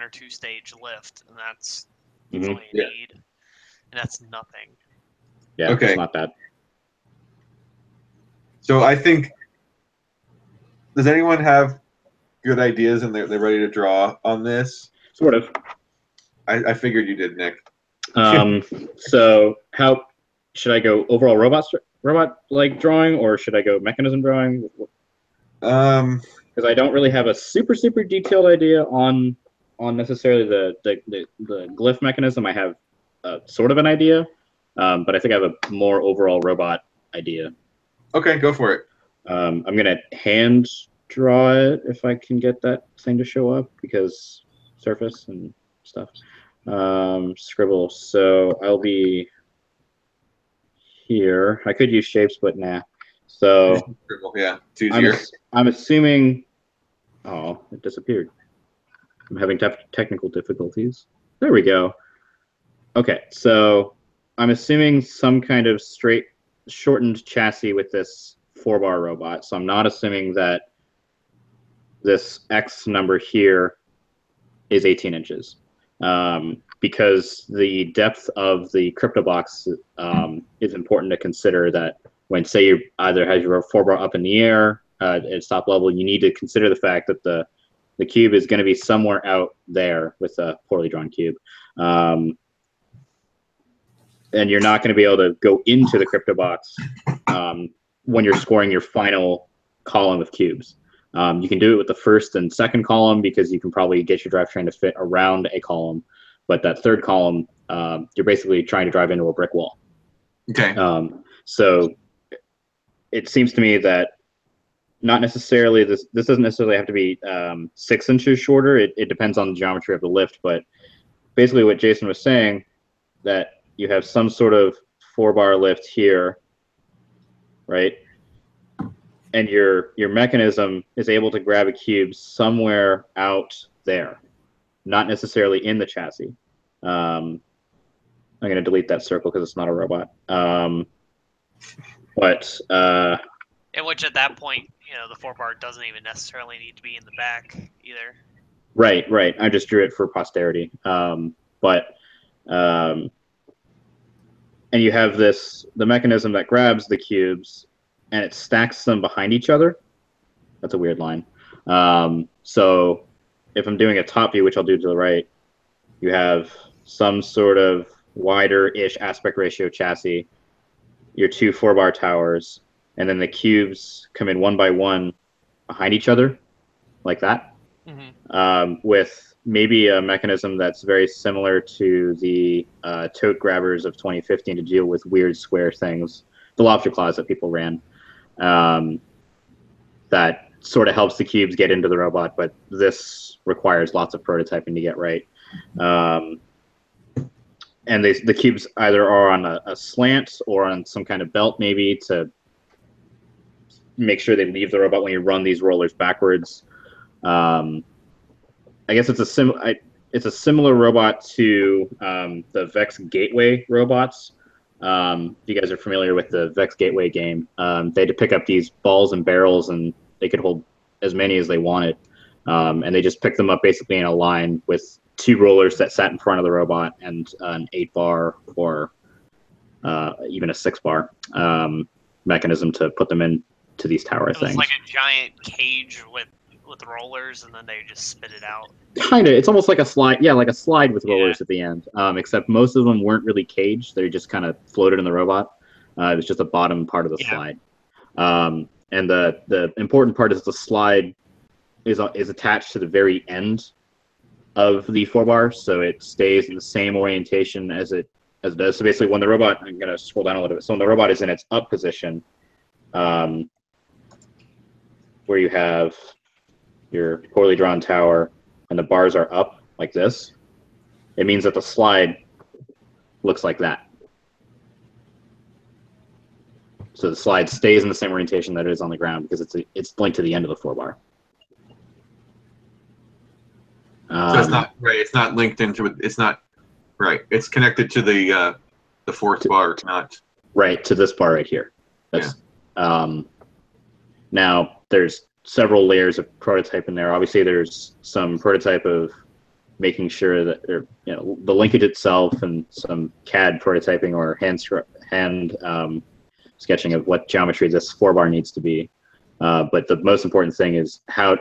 or 2 stage lift, and that's all you need, and that's nothing. Yeah, it's not bad. So I think, does anyone have good ideas and they're ready to draw on this? Sort of. I figured you did, Nick. So how should I go? Overall robot like drawing, or should I go mechanism drawing? Because I don't really have a super detailed idea on necessarily the glyph mechanism. I have sort of an idea. But I think I have a more overall robot idea. Okay, go for it. I'm going to hand draw it if I can get that thing to show up, because surface and stuff. Scribble. So I'll be here. I could use shapes, but nah. So yeah, it's easier. I'm assuming. Oh, it disappeared. I'm having technical difficulties. There we go. Okay, so I'm assuming some kind of straight shortened chassis with this 4-bar robot. So I'm not assuming that this X number here is 18 inches. Because the depth of the crypto box is important to consider. That when, say, you either have your 4-bar up in the air at top level, you need to consider the fact that the The cube is going to be somewhere out there with a poorly drawn cube. And you're not going to be able to go into the crypto box when you're scoring your final column of cubes. You can do it with the first and second column because you can probably get your drive train to fit around a column. But that third column, you're basically trying to drive into a brick wall. Okay. So it seems to me that not necessarily this doesn't necessarily have to be 6 inches shorter. It depends on the geometry of the lift, but basically what Jason was saying, that you have some sort of 4-bar lift here, right? And your mechanism is able to grab a cube somewhere out there, not necessarily in the chassis. I'm going to delete that circle because it's not a robot. In which at that point, the 4-bar doesn't even necessarily need to be in the back either. Right. I just drew it for posterity. And you have the mechanism that grabs the cubes and it stacks them behind each other. That's a weird line. So if I'm doing a top view, which I'll do to the right, you have some sort of wider-ish aspect ratio chassis, your 2 4-bar towers, and then the cubes come in one by one behind each other, like that, with maybe a mechanism that's very similar to the tote grabbers of 2015 to deal with weird square things, the lobster claws that people ran. That sort of helps the cubes get into the robot, but this requires lots of prototyping to get right. And the cubes either are on a slant or on some kind of belt, maybe, to make sure they leave the robot when you run these rollers backwards. I guess it's a similar robot to the Vex Gateway robots. If you guys are familiar with the Vex Gateway game, they had to pick up these balls and barrels, and they could hold as many as they wanted. And they just picked them up basically in a line with 2 rollers that sat in front of the robot and an 8-bar or even a 6-bar mechanism to put them into these tower things. It's like a giant cage with rollers, and then they just spit it out. Kind of. It's almost like a slide. Yeah, like a slide with rollers at the end. Except most of them weren't really caged. They just kind of floated in the robot. It was just the bottom part of the slide. And the important part is the slide is attached to the very end of the 4-bar, so it stays in the same orientation as it does. So basically, when the robot, I'm going to scroll down a little bit. So when the robot is in its up position, where you have your poorly drawn tower and the bars are up like this, it means that the slide looks like that. So the slide stays in the same orientation that it is on the ground because it's linked to the end of the 4-bar. So it's not right. It's not linked into it. It's not right. It's connected to the 4th bar, not right to this bar right here. That's now there's several layers of prototype in there. Obviously, there's some prototype of making sure that the linkage itself, and some CAD prototyping or hand sketching of what geometry this 4-bar needs to be. But the most important thing is how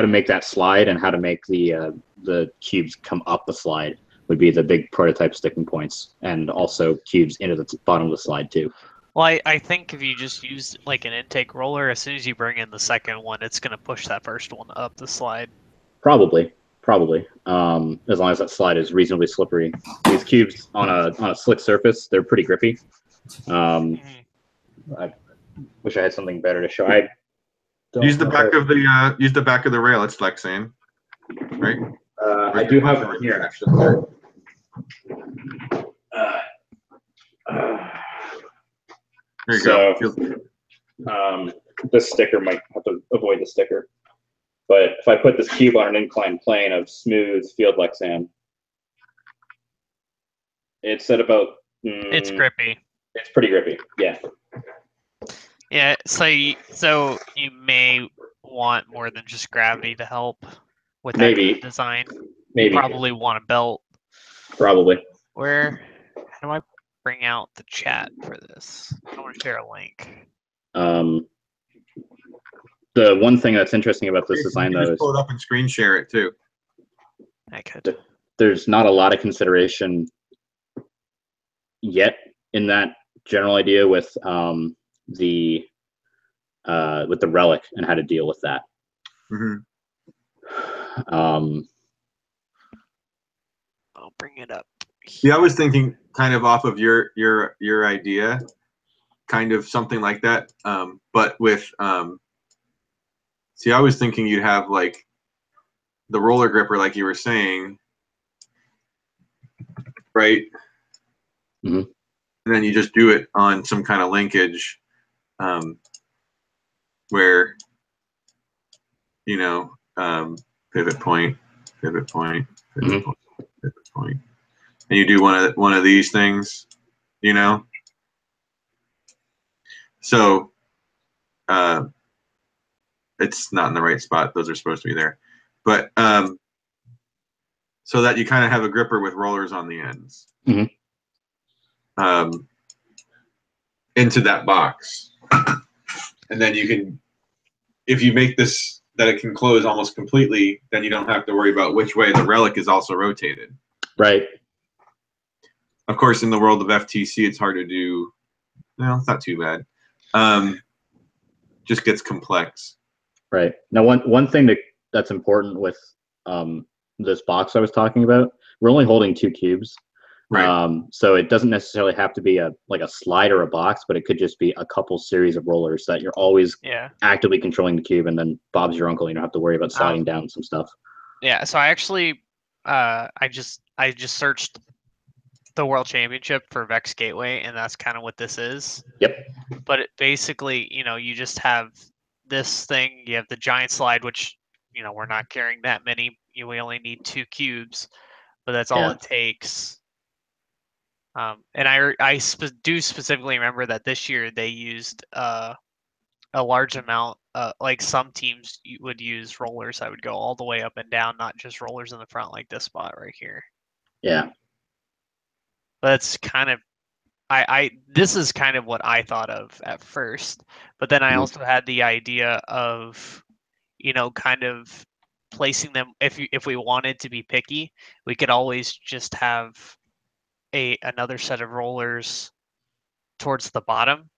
to make that slide and how to make the cubes come up the slide would be the big prototype sticking points, and also cubes into the bottom of the slide too. Well, I think if you just use like an intake roller, as soon as you bring in the second one, it's going to push that first one up the slide. Probably. As long as that slide is reasonably slippery. These cubes on a slick surface, they're pretty grippy. I wish I had something better to show. Use the back of the rail. It's flexing, right? I do have one here actually. There you go. This sticker might have to avoid the sticker. But if I put this cube on an inclined plane of smooth field Lexan, it's at about... it's grippy. It's pretty grippy, yeah. Yeah, so you may want more than just gravity to help with that design. Maybe. You probably want a belt. Probably. How do I bring out the chat for this? I want to share a link. The one thing that's interesting about this design, though, is pull it up and screen share it too. I could. There's not a lot of consideration yet in that general idea with the relic and how to deal with that. I'll bring it up. Yeah, I was thinking kind of off of your idea, kind of something like that. But with see, I was thinking you'd have like the roller gripper, like you were saying, right? Mm-hmm. And then you just do it on some kind of linkage, where pivot point, pivot point, pivot point, pivot point, and you do one of these things, So it's not in the right spot. Those are supposed to be there, but so that you kind of have a gripper with rollers on the ends. Into that box, and then you can, if you make this that it can close almost completely, then you don't have to worry about which way the relic is also rotated. Right. Of course, in the world of FTC, it's hard to do. No, it's not too bad. Just gets complex. Right. Now, one thing that's important with this box I was talking about, we're only holding 2 cubes. Right. So it doesn't necessarily have to be like a slide or a box, but it could just be a couple series of rollers that you're always actively controlling the cube, and then Bob's your uncle. You don't have to worry about sliding down some stuff. Yeah. So I actually, I just searched the World Championship for Vex Gateway, and that's kind of what this is. Yep. But it basically, you just have this thing. You have the giant slide, which we're not carrying that many. We only need 2 cubes, but that's all it takes. And I do specifically remember that this year they used a large amount. Like some teams would use rollers that would go all the way up and down, not just rollers in the front like this spot right here. Yeah. But that's kind of this is kind of what I thought of at first. But then I also had the idea of kind of placing them, if we wanted to be picky, we could always just have another set of rollers towards the bottom,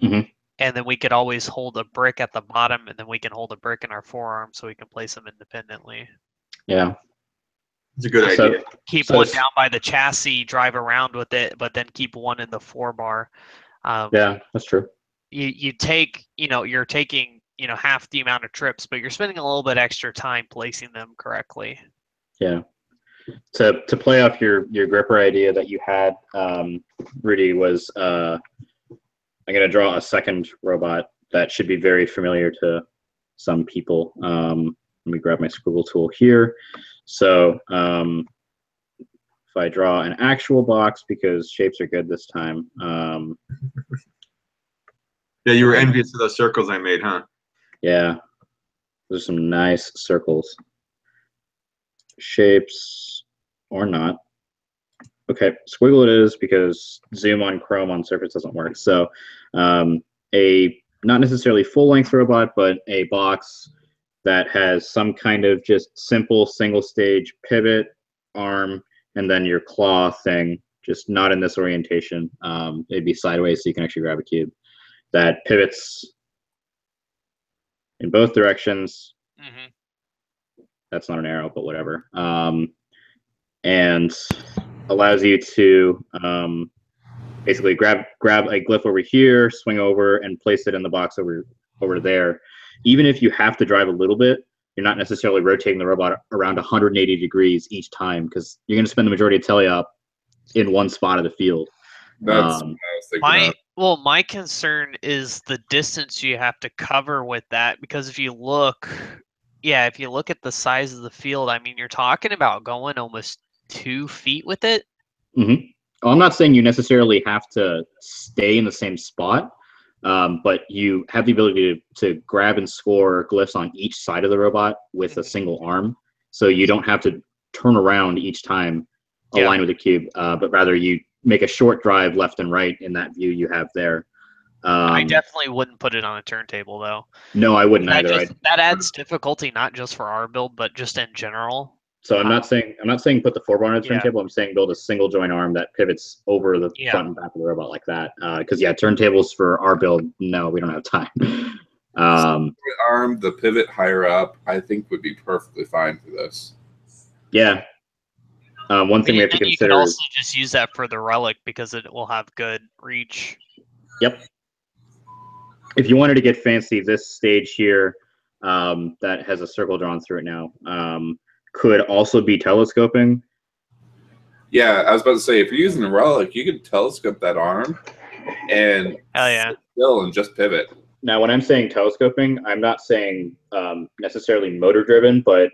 and then we could always hold a brick at the bottom, and then we can hold a brick in our forearm so we can place them independently. Yeah, it's a good idea. Keep one down by the chassis, drive around with it, but then keep one in the 4-bar. Yeah, that's true. You take, you're taking half the amount of trips, but you're spending a little bit extra time placing them correctly. Yeah. To play off your gripper idea that you had, Rudy, was I'm going to draw a second robot that should be very familiar to some people. Let me grab my scribble tool here. So if I draw an actual box, because shapes are good this time. Yeah, you were envious of those circles I made, huh? Yeah, those are some nice circles. Shapes or not. Okay, squiggle it is, because zoom on Chrome on Surface doesn't work. So a not necessarily full-length robot, but a box that has some kind of just simple single-stage pivot, arm, and then your claw thing, just not in this orientation. It'd be sideways so you can actually grab a cube. That pivots in both directions. That's not an arrow, but whatever. And allows you to basically grab a glyph over here, swing over, and place it in the box over there. Even if you have to drive a little bit, you're not necessarily rotating the robot around 180 degrees each time, because you're going to spend the majority of teleop in one spot of the field. That's what I was thinking of. Well, my concern is the distance you have to cover with that, because if you look at the size of the field, I mean, you're talking about going almost 2 feet with it. Well, I'm not saying you necessarily have to stay in the same spot, but you have the ability to grab and score glyphs on each side of the robot with a single arm, so you don't have to turn around each time align with the cube, but rather you make a short drive left and right in that view you have there. I definitely wouldn't put it on a turntable though. No, I wouldn't That either. that adds difficulty not just for our build, but just in general. So I'm not saying put the 4-bar on a turntable. I'm saying build a single joint arm that pivots over the front and back of the robot like that. Because turntables for our build, no, we don't have time. Arm the pivot higher up, I think would be perfectly fine for this. Yeah. One thing we have to consider. You can also just use that for the Relic because it will have good reach. Yep. If you wanted to get fancy, this stage here that has a circle drawn through it now could also be telescoping. Yeah, I was about to say, if you're using a Relic, you could telescope that arm and sit still and just pivot. Now, when I'm saying telescoping, I'm not saying necessarily motor driven, but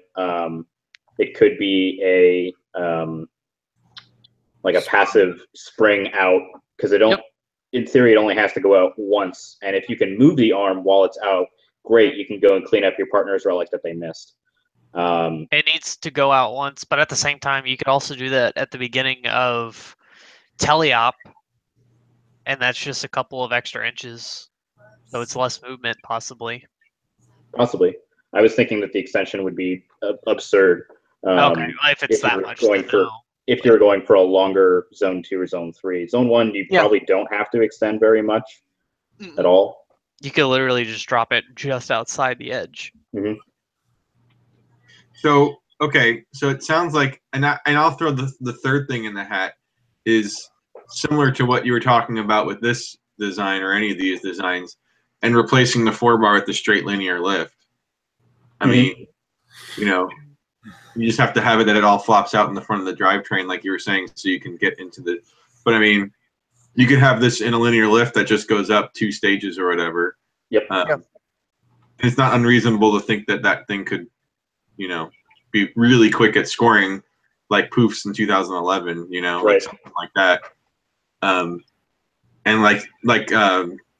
it could be a like a passive spring out, because in theory, it only has to go out once. And if you can move the arm while it's out, great, you can go and clean up your partner's Relic that they missed. It needs to go out once, but at the same time, you could also do that at the beginning of teleop, and that's just a couple of extra inches, so it's less movement, possibly. Possibly. I was thinking that the extension would be absurd. Okay, well, if it's that much, if you're going for a longer Zone 2 or Zone 3. Zone 1, you probably don't have to extend very much at all. You could literally just drop it just outside the edge. Mm-hmm. So, okay, so it sounds like, and I'll throw the third thing in the hat, is similar to what you were talking about with this design or any of these designs, and replacing the 4-bar with the straight linear lift. I mean, you just have to have it that it all flops out in the front of the drivetrain, like you were saying, so you can get into the. But I mean, you could have this in a linear lift that just goes up 2 stages or whatever. Yep. It's not unreasonable to think that that thing could, be really quick at scoring, like Poofs in 2011. Like something like that. And like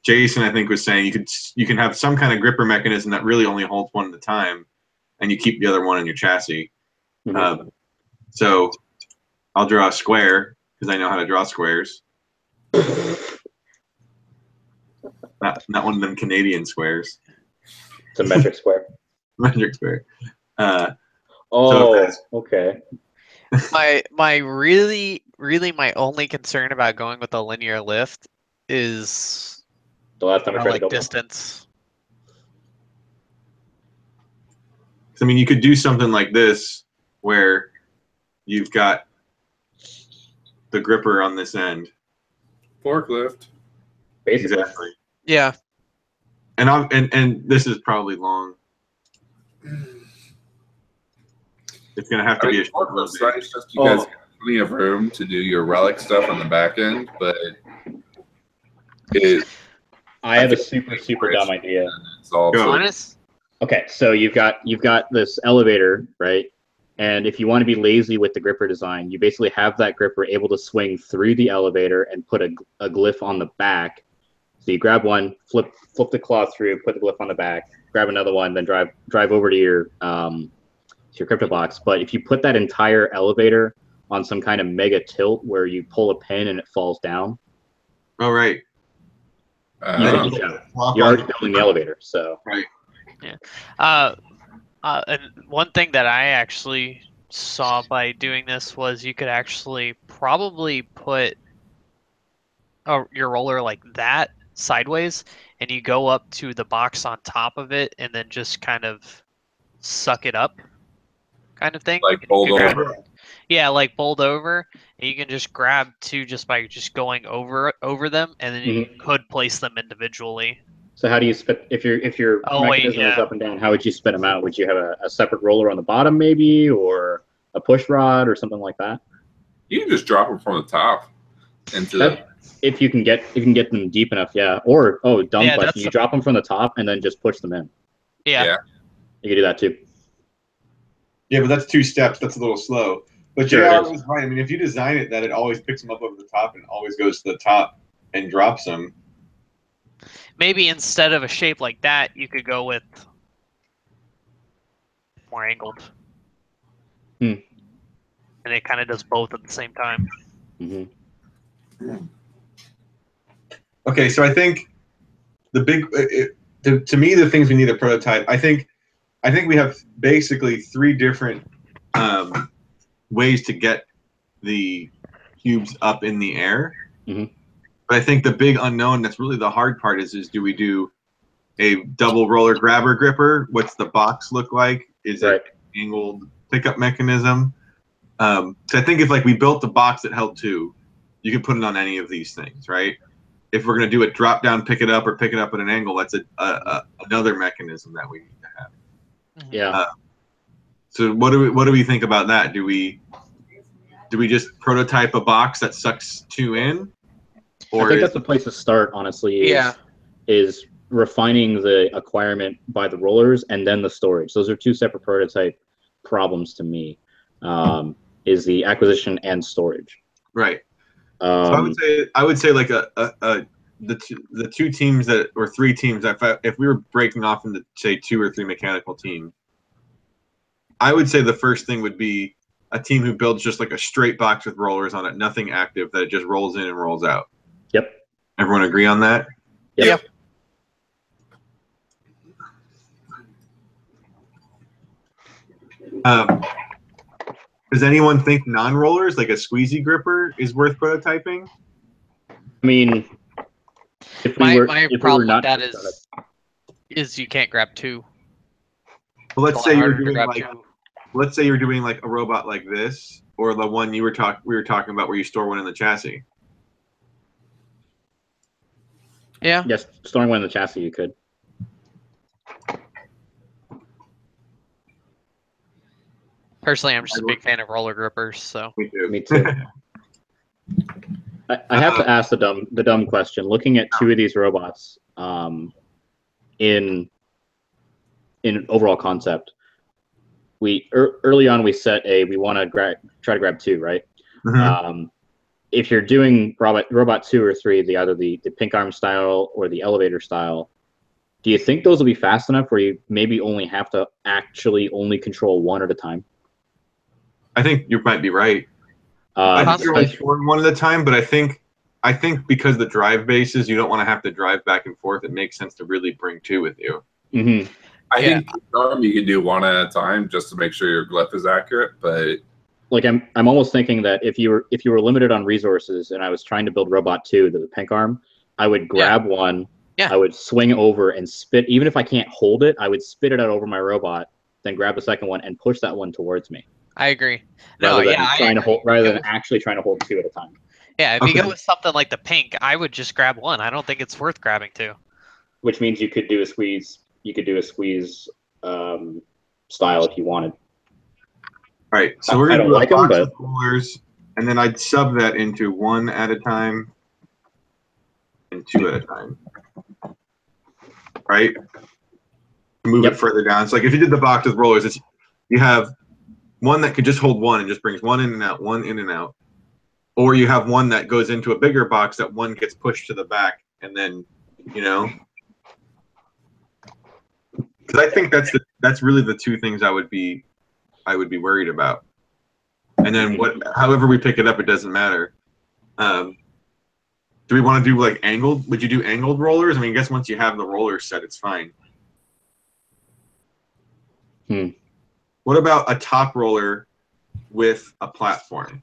Jason, I think, was saying, you can have some kind of gripper mechanism that really only holds one at a time, and you keep the other one in your chassis. So I'll draw a square because I know how to draw squares. Not one of them Canadian squares. It's a metric square. Metric square. Okay. My really my only concern about going with a linear lift is the last time I tried to go distance. I mean, you could do something like this where you've got the gripper on this end. Forklift. Basically. Exactly. Yeah. And this is probably long. It's gonna have to be a short forklift. It's just you guys have plenty of room to do your Relic stuff on the back end, but I have a super dumb idea. It's all Honest? Okay, so you've got this elevator, right? And if you want to be lazy with the gripper design, you basically have that gripper able to swing through the elevator and put a glyph on the back. So you grab one, flip the claw through, put the glyph on the back, grab another one, then drive over to your crypto box. But if you put that entire elevator on some kind of mega tilt where you pull a pin and it falls down. Oh, right. You're already building the elevator, so. Right. Yeah. And one thing that I actually saw by doing this was you could actually probably put your roller like that sideways, and you go up to the box on top of it, and then just kind of suck it up, kind of thing. Like bowled over. Yeah, like bowled over, and you can just grab 2 just by just going over them, and then you could place them individually. So how do you spit if your mechanism is up and down? How would you spit them out? Would you have a separate roller on the bottom, maybe, or a push rod or something like that? You can just drop them from the top into the. If you can get them deep enough, yeah. Or dumb question, you drop them from the top and then just push them in. Yeah. You can do that too. Yeah, but that's 2 steps. That's a little slow. But JR was right. I mean, if you design it that it always picks them up over the top and always goes to the top and drops them. Maybe instead of a shape like that, you could go with more angled. And it kind of does both at the same time. Okay, so I think the big to me the things we need to prototype. I think we have basically 3 different ways to get the cubes up in the air. Mm-hmm. But I think the big unknown that's really the hard part is do we do a double roller grabber gripper? What's the box look like? Is it angled pickup mechanism? So I think if like we built a box that held 2, you could put it on any of these things, right? If we're going to do a drop down, pick it up, or pick it up at an angle, that's another mechanism that we need to have. Yeah. So what do we think about that? Do we just prototype a box that sucks 2 in? Or I think that's the place to start, honestly. Is refining the acquirement by the rollers and then the storage. Those are 2 separate prototype problems to me. Is the acquisition and storage. Right. So I would say like the 2 teams that or 3 teams. If we were breaking off into say 2 or 3 mechanical teams, I would say the first thing would be a team who builds just like a straight box with rollers on it, nothing active, that it just rolls in and rolls out. Yep. Everyone agree on that? Yep. Does anyone think non-rollers, like a squeezy gripper, is worth prototyping? I mean, my problem with that is you can't grab 2. Well, let's say you're doing like a robot like this, or the one we were talking about where you store one in the chassis. Yeah. Yes, storing one in the chassis you could. Personally, I'm just a big fan of roller grippers. So me too. I have to ask the dumb question. Looking at 2 of these robots, in overall concept, early on we set we want to try to grab 2, right? Mm-hmm. If you're doing robot 2 or 3, either the pink arm style or the elevator style, do you think those will be fast enough where you maybe only have to actually only control 1 at a time? I think you might be right. I think you're only short 1 at a time, but I think because the drive bases, you don't want to have to drive back and forth. It makes sense to really bring 2 with you. Mm-hmm. I think you can do 1 at a time just to make sure your glyph is accurate, but like I'm almost thinking that if you were limited on resources and I was trying to build robot 2, the pink arm, I would grab 1, I would swing over and spit. Even if I can't hold it, I would spit it out over my robot, then grab the second one and push that one towards me. I agree. Rather than actually trying to hold 2 at a time. Yeah, if you go with something like the pink, I would just grab 1. I don't think it's worth grabbing 2. Which means you could do a squeeze. You could do a squeeze style if you wanted. Right. So we're gonna do a box of rollers, and then I'd sub that into 1 at a time and 2 at a time. Right. Move it further down. So like if you did the box with rollers, you have 1 that could just hold 1 and just brings 1 in and out, 1 in and out. Or you have 1 that goes into a bigger box that 1 gets pushed to the back, and then, because I think that's really the 2 things I would be worried about. And then however we pick it up, it doesn't matter. Do we want to do like angled? Would you do angled rollers? I mean, I guess once you have the rollers set, it's fine. What about a top roller with a platform?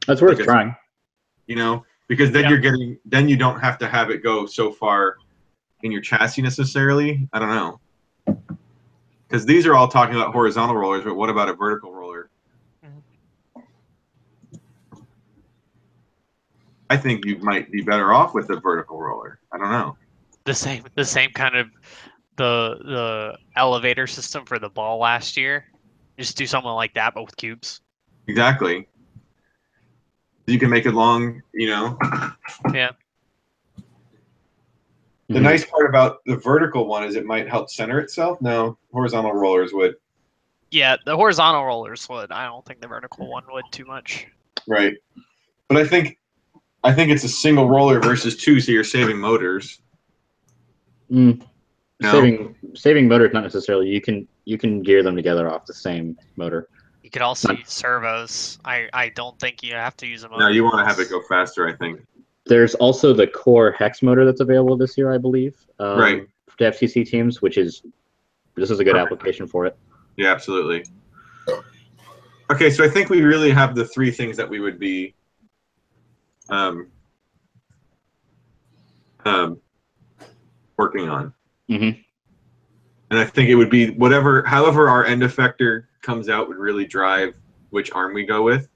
That's worth trying. Because then then you don't have to have it go so far in your chassis necessarily. I don't know. Because these are all talking about horizontal rollers, but what about a vertical roller? I think you might be better off with a vertical roller. I don't know. The same kind of the elevator system for the ball last year. Just do something like that, but with cubes. Exactly. You can make it long, Yeah. The nice part about the vertical one is it might help center itself. No, horizontal rollers would. Yeah, the horizontal rollers would. I don't think the vertical one would too much. Right. But I think it's a single roller versus 2, so you're saving motors. Saving motors, not necessarily. You can gear them together off the same motor. You could also use servos. I don't think you have to use a motor. No, you want to have it go faster, I think. There's also the core hex motor that's available this year, I believe. Right. To FCC teams, this is a good Perfect. application for it. Yeah, absolutely. Okay, so I think we really have the three things that we would be working on. Mm-hmm. And I think it would be however our end effector comes out would really drive which arm we go with,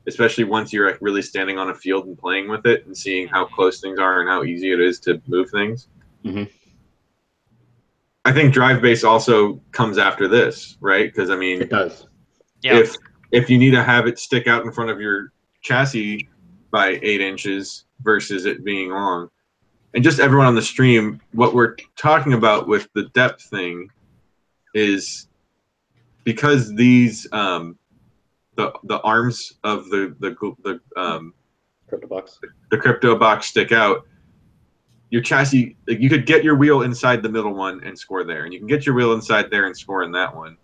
especially once you're really standing on a field and playing with it and seeing how close things are and how easy it is to move things. Mm-hmm. I think drive base also comes after this, right? Because I mean, it does. Yeah. If you need to have it stick out in front of your chassis by 8 inches versus it being long, and just everyone on the stream, what we're talking about with the depth thing is because these the arms of the crypto box stick out. Your chassis, like, you could get your wheel inside the middle one and score there, and you can get your wheel inside there and score in that one,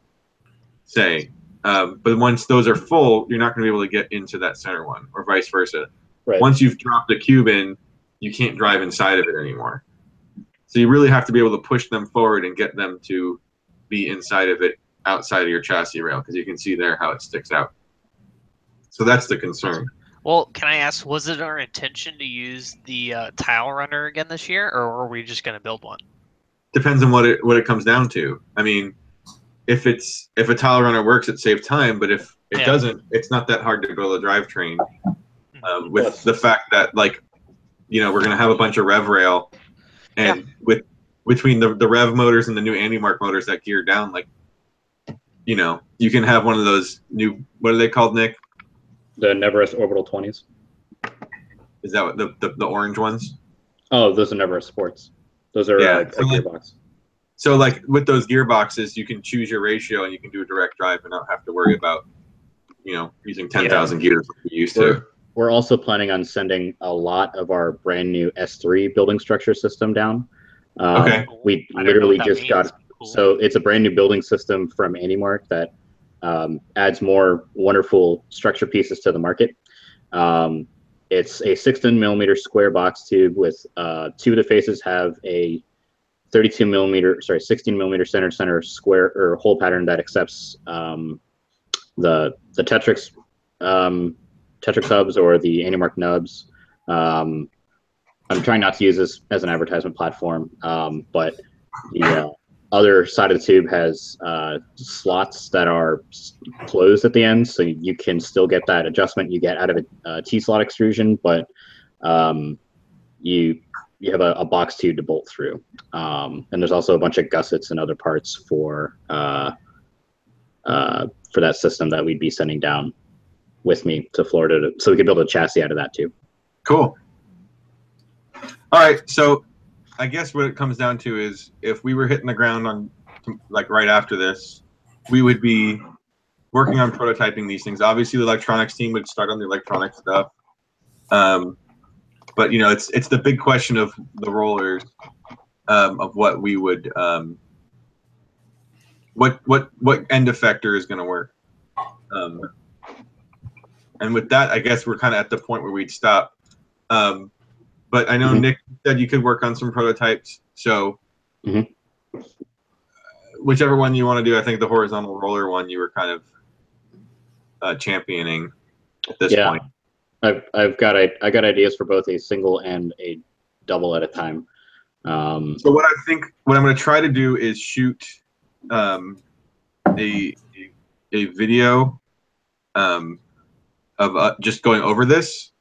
say. But once those are full, you're not going to be able to get into that center one, or vice versa. Right. Once you've dropped a cube in, you can't drive inside of it anymore. So you really have to be able to push them forward and get them to be inside of it, outside of your chassis rail, because you can see there how it sticks out. So that's the concern. Well, can I ask, was it our intention to use the tile runner again this year, or are we just going to build one? Depends on what it comes down to. I mean, if a tile runner works, it saves time, but if it doesn't, it's not that hard to build a drivetrain. With the fact that, like, you know, we're going to have a bunch of rev rail, and between the rev motors and the new AndyMark motors that gear down, like, you know, you can have one of those new, what are they called, Nick? The Neverest Orbital 20s. Is that what the orange ones? Oh, those are Neverest Sports. Those are a gearbox. So, like, with those gearboxes, you can choose your ratio and you can do a direct drive and not have to worry about, you know, using 10,000 gears like we used to. We're also planning on sending a lot of our brand new S3 building structure system down. Okay. We literally just got, so it's a brand new building system from AndyMark that adds more wonderful structure pieces to the market. It's a 16mm square box tube with 2 of the faces have a 16mm center square or hole pattern that accepts the Tetrix hubs or the AndyMark nubs. I'm trying not to use this as an advertisement platform, but the other side of the tube has slots that are closed at the end, so you can still get that adjustment you get out of a T-slot extrusion, but you have a box tube to bolt through. And there's also a bunch of gussets and other parts for that system that we'd be sending down with me to Florida, so we could build a chassis out of that too. Cool. All right, so I guess what it comes down to is if we were hitting the ground on, like, right after this, we would be working on prototyping these things. Obviously, the electronics team would start on the electronic stuff. But, you know, it's the big question of the rollers, of what we would, what end effector is going to work. And with that, I guess we're kind of at the point where we'd stop. But I know Nick said you could work on some prototypes. So whichever one you want to do, I think the horizontal roller one you were kind of championing at this point. I got ideas for both a single and a double at a time. So what I'm going to try to do is shoot a video of just going over this,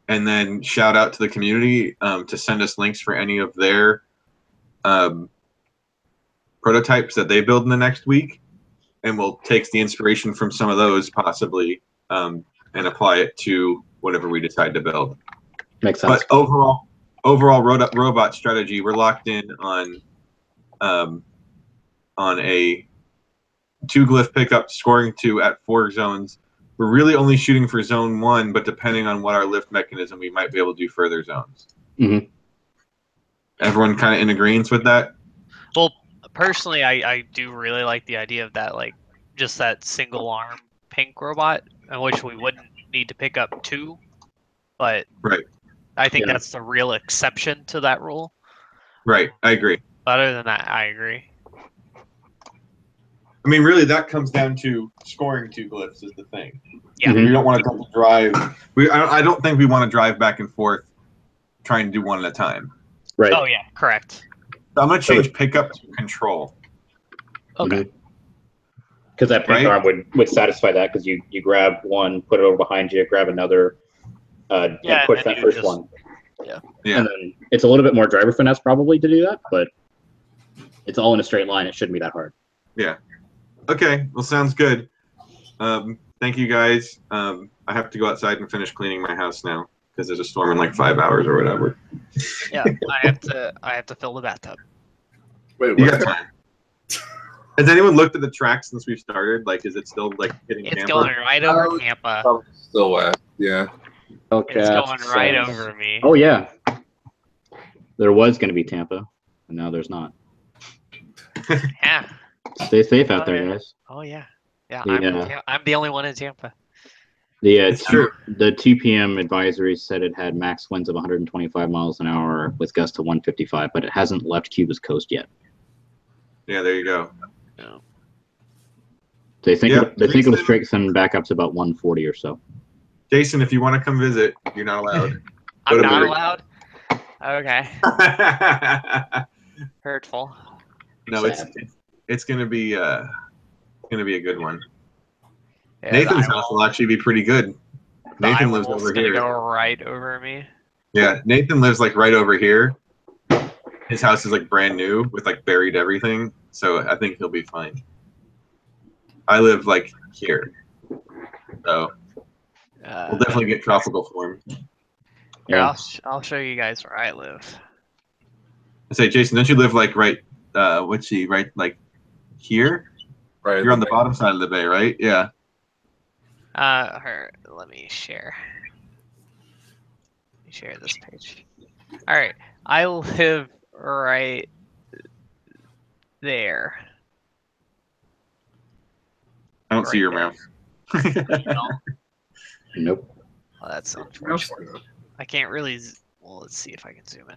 and then shout out to the community to send us links for any of their prototypes that they build in the next week, and we'll take the inspiration from some of those possibly and apply it to whatever we decide to build. Makes sense. But overall robot strategy, we're locked in on a 2 glyph pickup, scoring 2 at 4 zones. We're really only shooting for zone 1, but depending on what our lift mechanism, we might be able to do further zones. Everyone kind of in agreement with that? Well, personally, I do really like the idea of that, like, just that single arm pink robot, in which we wouldn't need to pick up 2, but I think that's the real exception to that rule. Right, I agree. Other than that, I agree. I mean, really, that comes down to scoring 2 glyphs is the thing. Yeah. We don't want to drive. I don't think we want to drive back and forth trying to do one at a time. Right. Oh, yeah, correct. So I'm going to change pickup to control. Okay. Because that pink arm would satisfy that, because you grab one, put it over behind you, grab another, and push that first one. Yeah. And then it's a little bit more driver finesse probably to do that, but it's all in a straight line. It shouldn't be that hard. Yeah. Okay. Well, sounds good. Thank you guys. I have to go outside and finish cleaning my house now because there's a storm in like 5 hours or whatever. Yeah, I have to fill the bathtub. Wait, you got time? Has anyone looked at the track since we've started? Like, is it still like hitting Tampa? It's going right over Tampa. Still wet. Yeah. It's going right over me. Oh yeah. There was going to be Tampa, and now there's not. Yeah. Stay safe out there, guys. Oh yeah. Yeah, I'm the only one in Tampa. The 2 p.m. advisory said it had max winds of 125 miles an hour with gusts to 155, but it hasn't left Cuba's coast yet. Yeah, there you go. No. They think it will strengthen back up to about 140 or so. Jason, if you want to come visit, you're not allowed. I'm not allowed? Okay. Hurtful. No, it's gonna be a good one. Yeah, Nathan's house will actually be pretty good. Nathan lives over here. Go right over me. Yeah, Nathan lives like right over here. His house is like brand new with like buried everything, so I think he'll be fine. I live like here, so we'll definitely get tropical form. Yeah, I'll show you guys where I live. I say, Jason, don't you live like right? Right like here? Right. You're on the bottom side of the bay, right? Yeah. Let me share. Let me share this page. All right, I live right there. I don't see your mouse. Nope. Well, that's unfortunate. I can't really. Well, let's see if I can zoom in.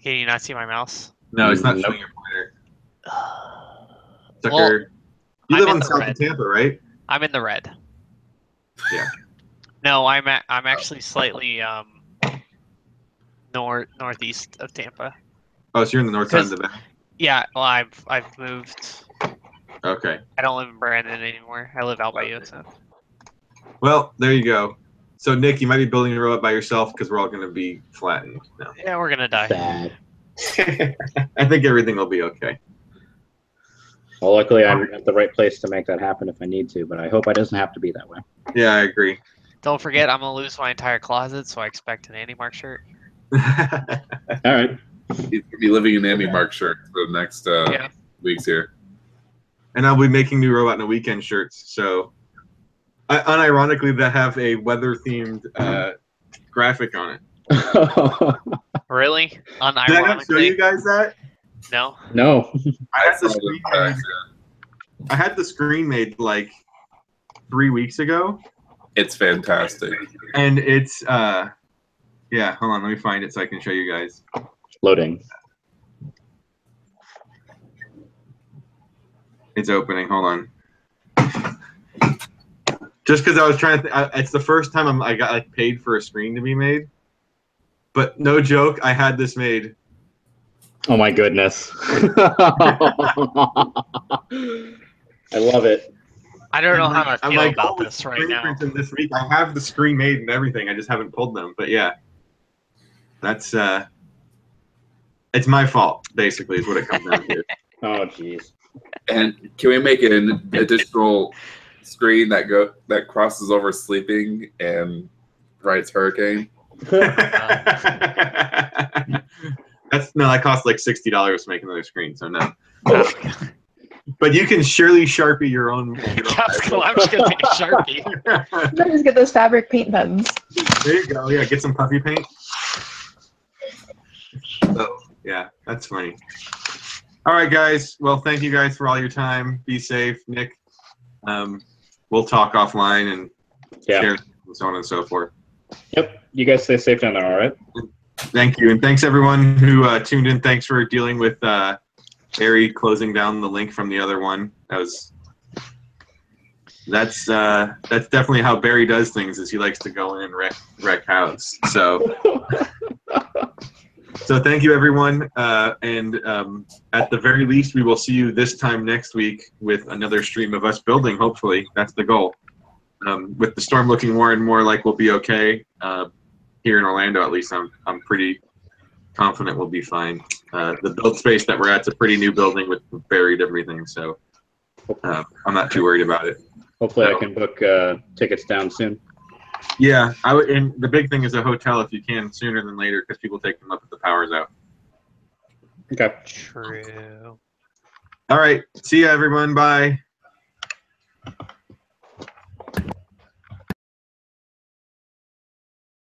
Can you not see my mouse? No, it's not showing your pointer. Sucker. You live on the south of Tampa, right? I'm in the red. Yeah. No, I'm actually slightly northeast of Tampa. Oh, so you're in the north side of the bay. Yeah, well, I've moved. Okay. I don't live in Brandon anymore. I live out by you. So. Well, there you go. So, Nick, you might be building a robot by yourself because we're all going to be flattened now. Yeah, we're going to die. Bad. I think everything will be okay. Well, luckily, I'm at the right place to make that happen if I need to, but I hope it doesn't have to be that way. Yeah, I agree. Don't forget, I'm going to lose my entire closet, so I expect an Andy Mark shirt. All right. He's going to be living in Andy Mark shirt for the next weeks here. And I'll be making new Robot in a Weekend shirts, so... unironically, that have a weather-themed graphic on it. Really? Unironically? Did I not show you guys that? No. No. I had the screen made like 3 weeks ago. It's fantastic. And it's yeah, hold on, let me find it so I can show you guys. Loading. It's opening, hold on. Just because I was trying to, it's the first time I got like paid for a screen to be made. But no joke, I had this made. Oh my goodness! I love it. I don't know how I feel about this right now. This week, I have the screen made and everything. I just haven't pulled them. But yeah, that's it's my fault. Basically, is what it comes down to. Oh jeez. And can we make an additional screen that crosses over sleeping and writes hurricane? That costs like $60 to make another screen, so no. But you can surely Sharpie your own. I'm just gonna take a Sharpie. Just get those fabric paint pens. There you go. Yeah, get some puffy paint. So yeah, that's funny. All right, guys. Well, thank you guys for all your time. Be safe, Nick. We'll talk offline and share and so on and so forth. Yep. You guys stay safe down there, all right? Thank you. And thanks, everyone who tuned in. Thanks for dealing with Harry closing down the link from the other one. That's definitely how Barry does things, is he likes to go in and wreck house. So so thank you, everyone. And at the very least, we will see you this time next week with another stream of us building, hopefully. That's the goal. With the storm looking more and more like we'll be okay, here in Orlando at least, I'm pretty confident we'll be fine. The build space that we're at's a pretty new building with buried everything, so I'm not too worried about it. Hopefully I can book tickets down soon. Yeah, and the big thing is a hotel if you can sooner than later, because people take them up if the power's out. Okay. True. All right. See ya, everyone. Bye.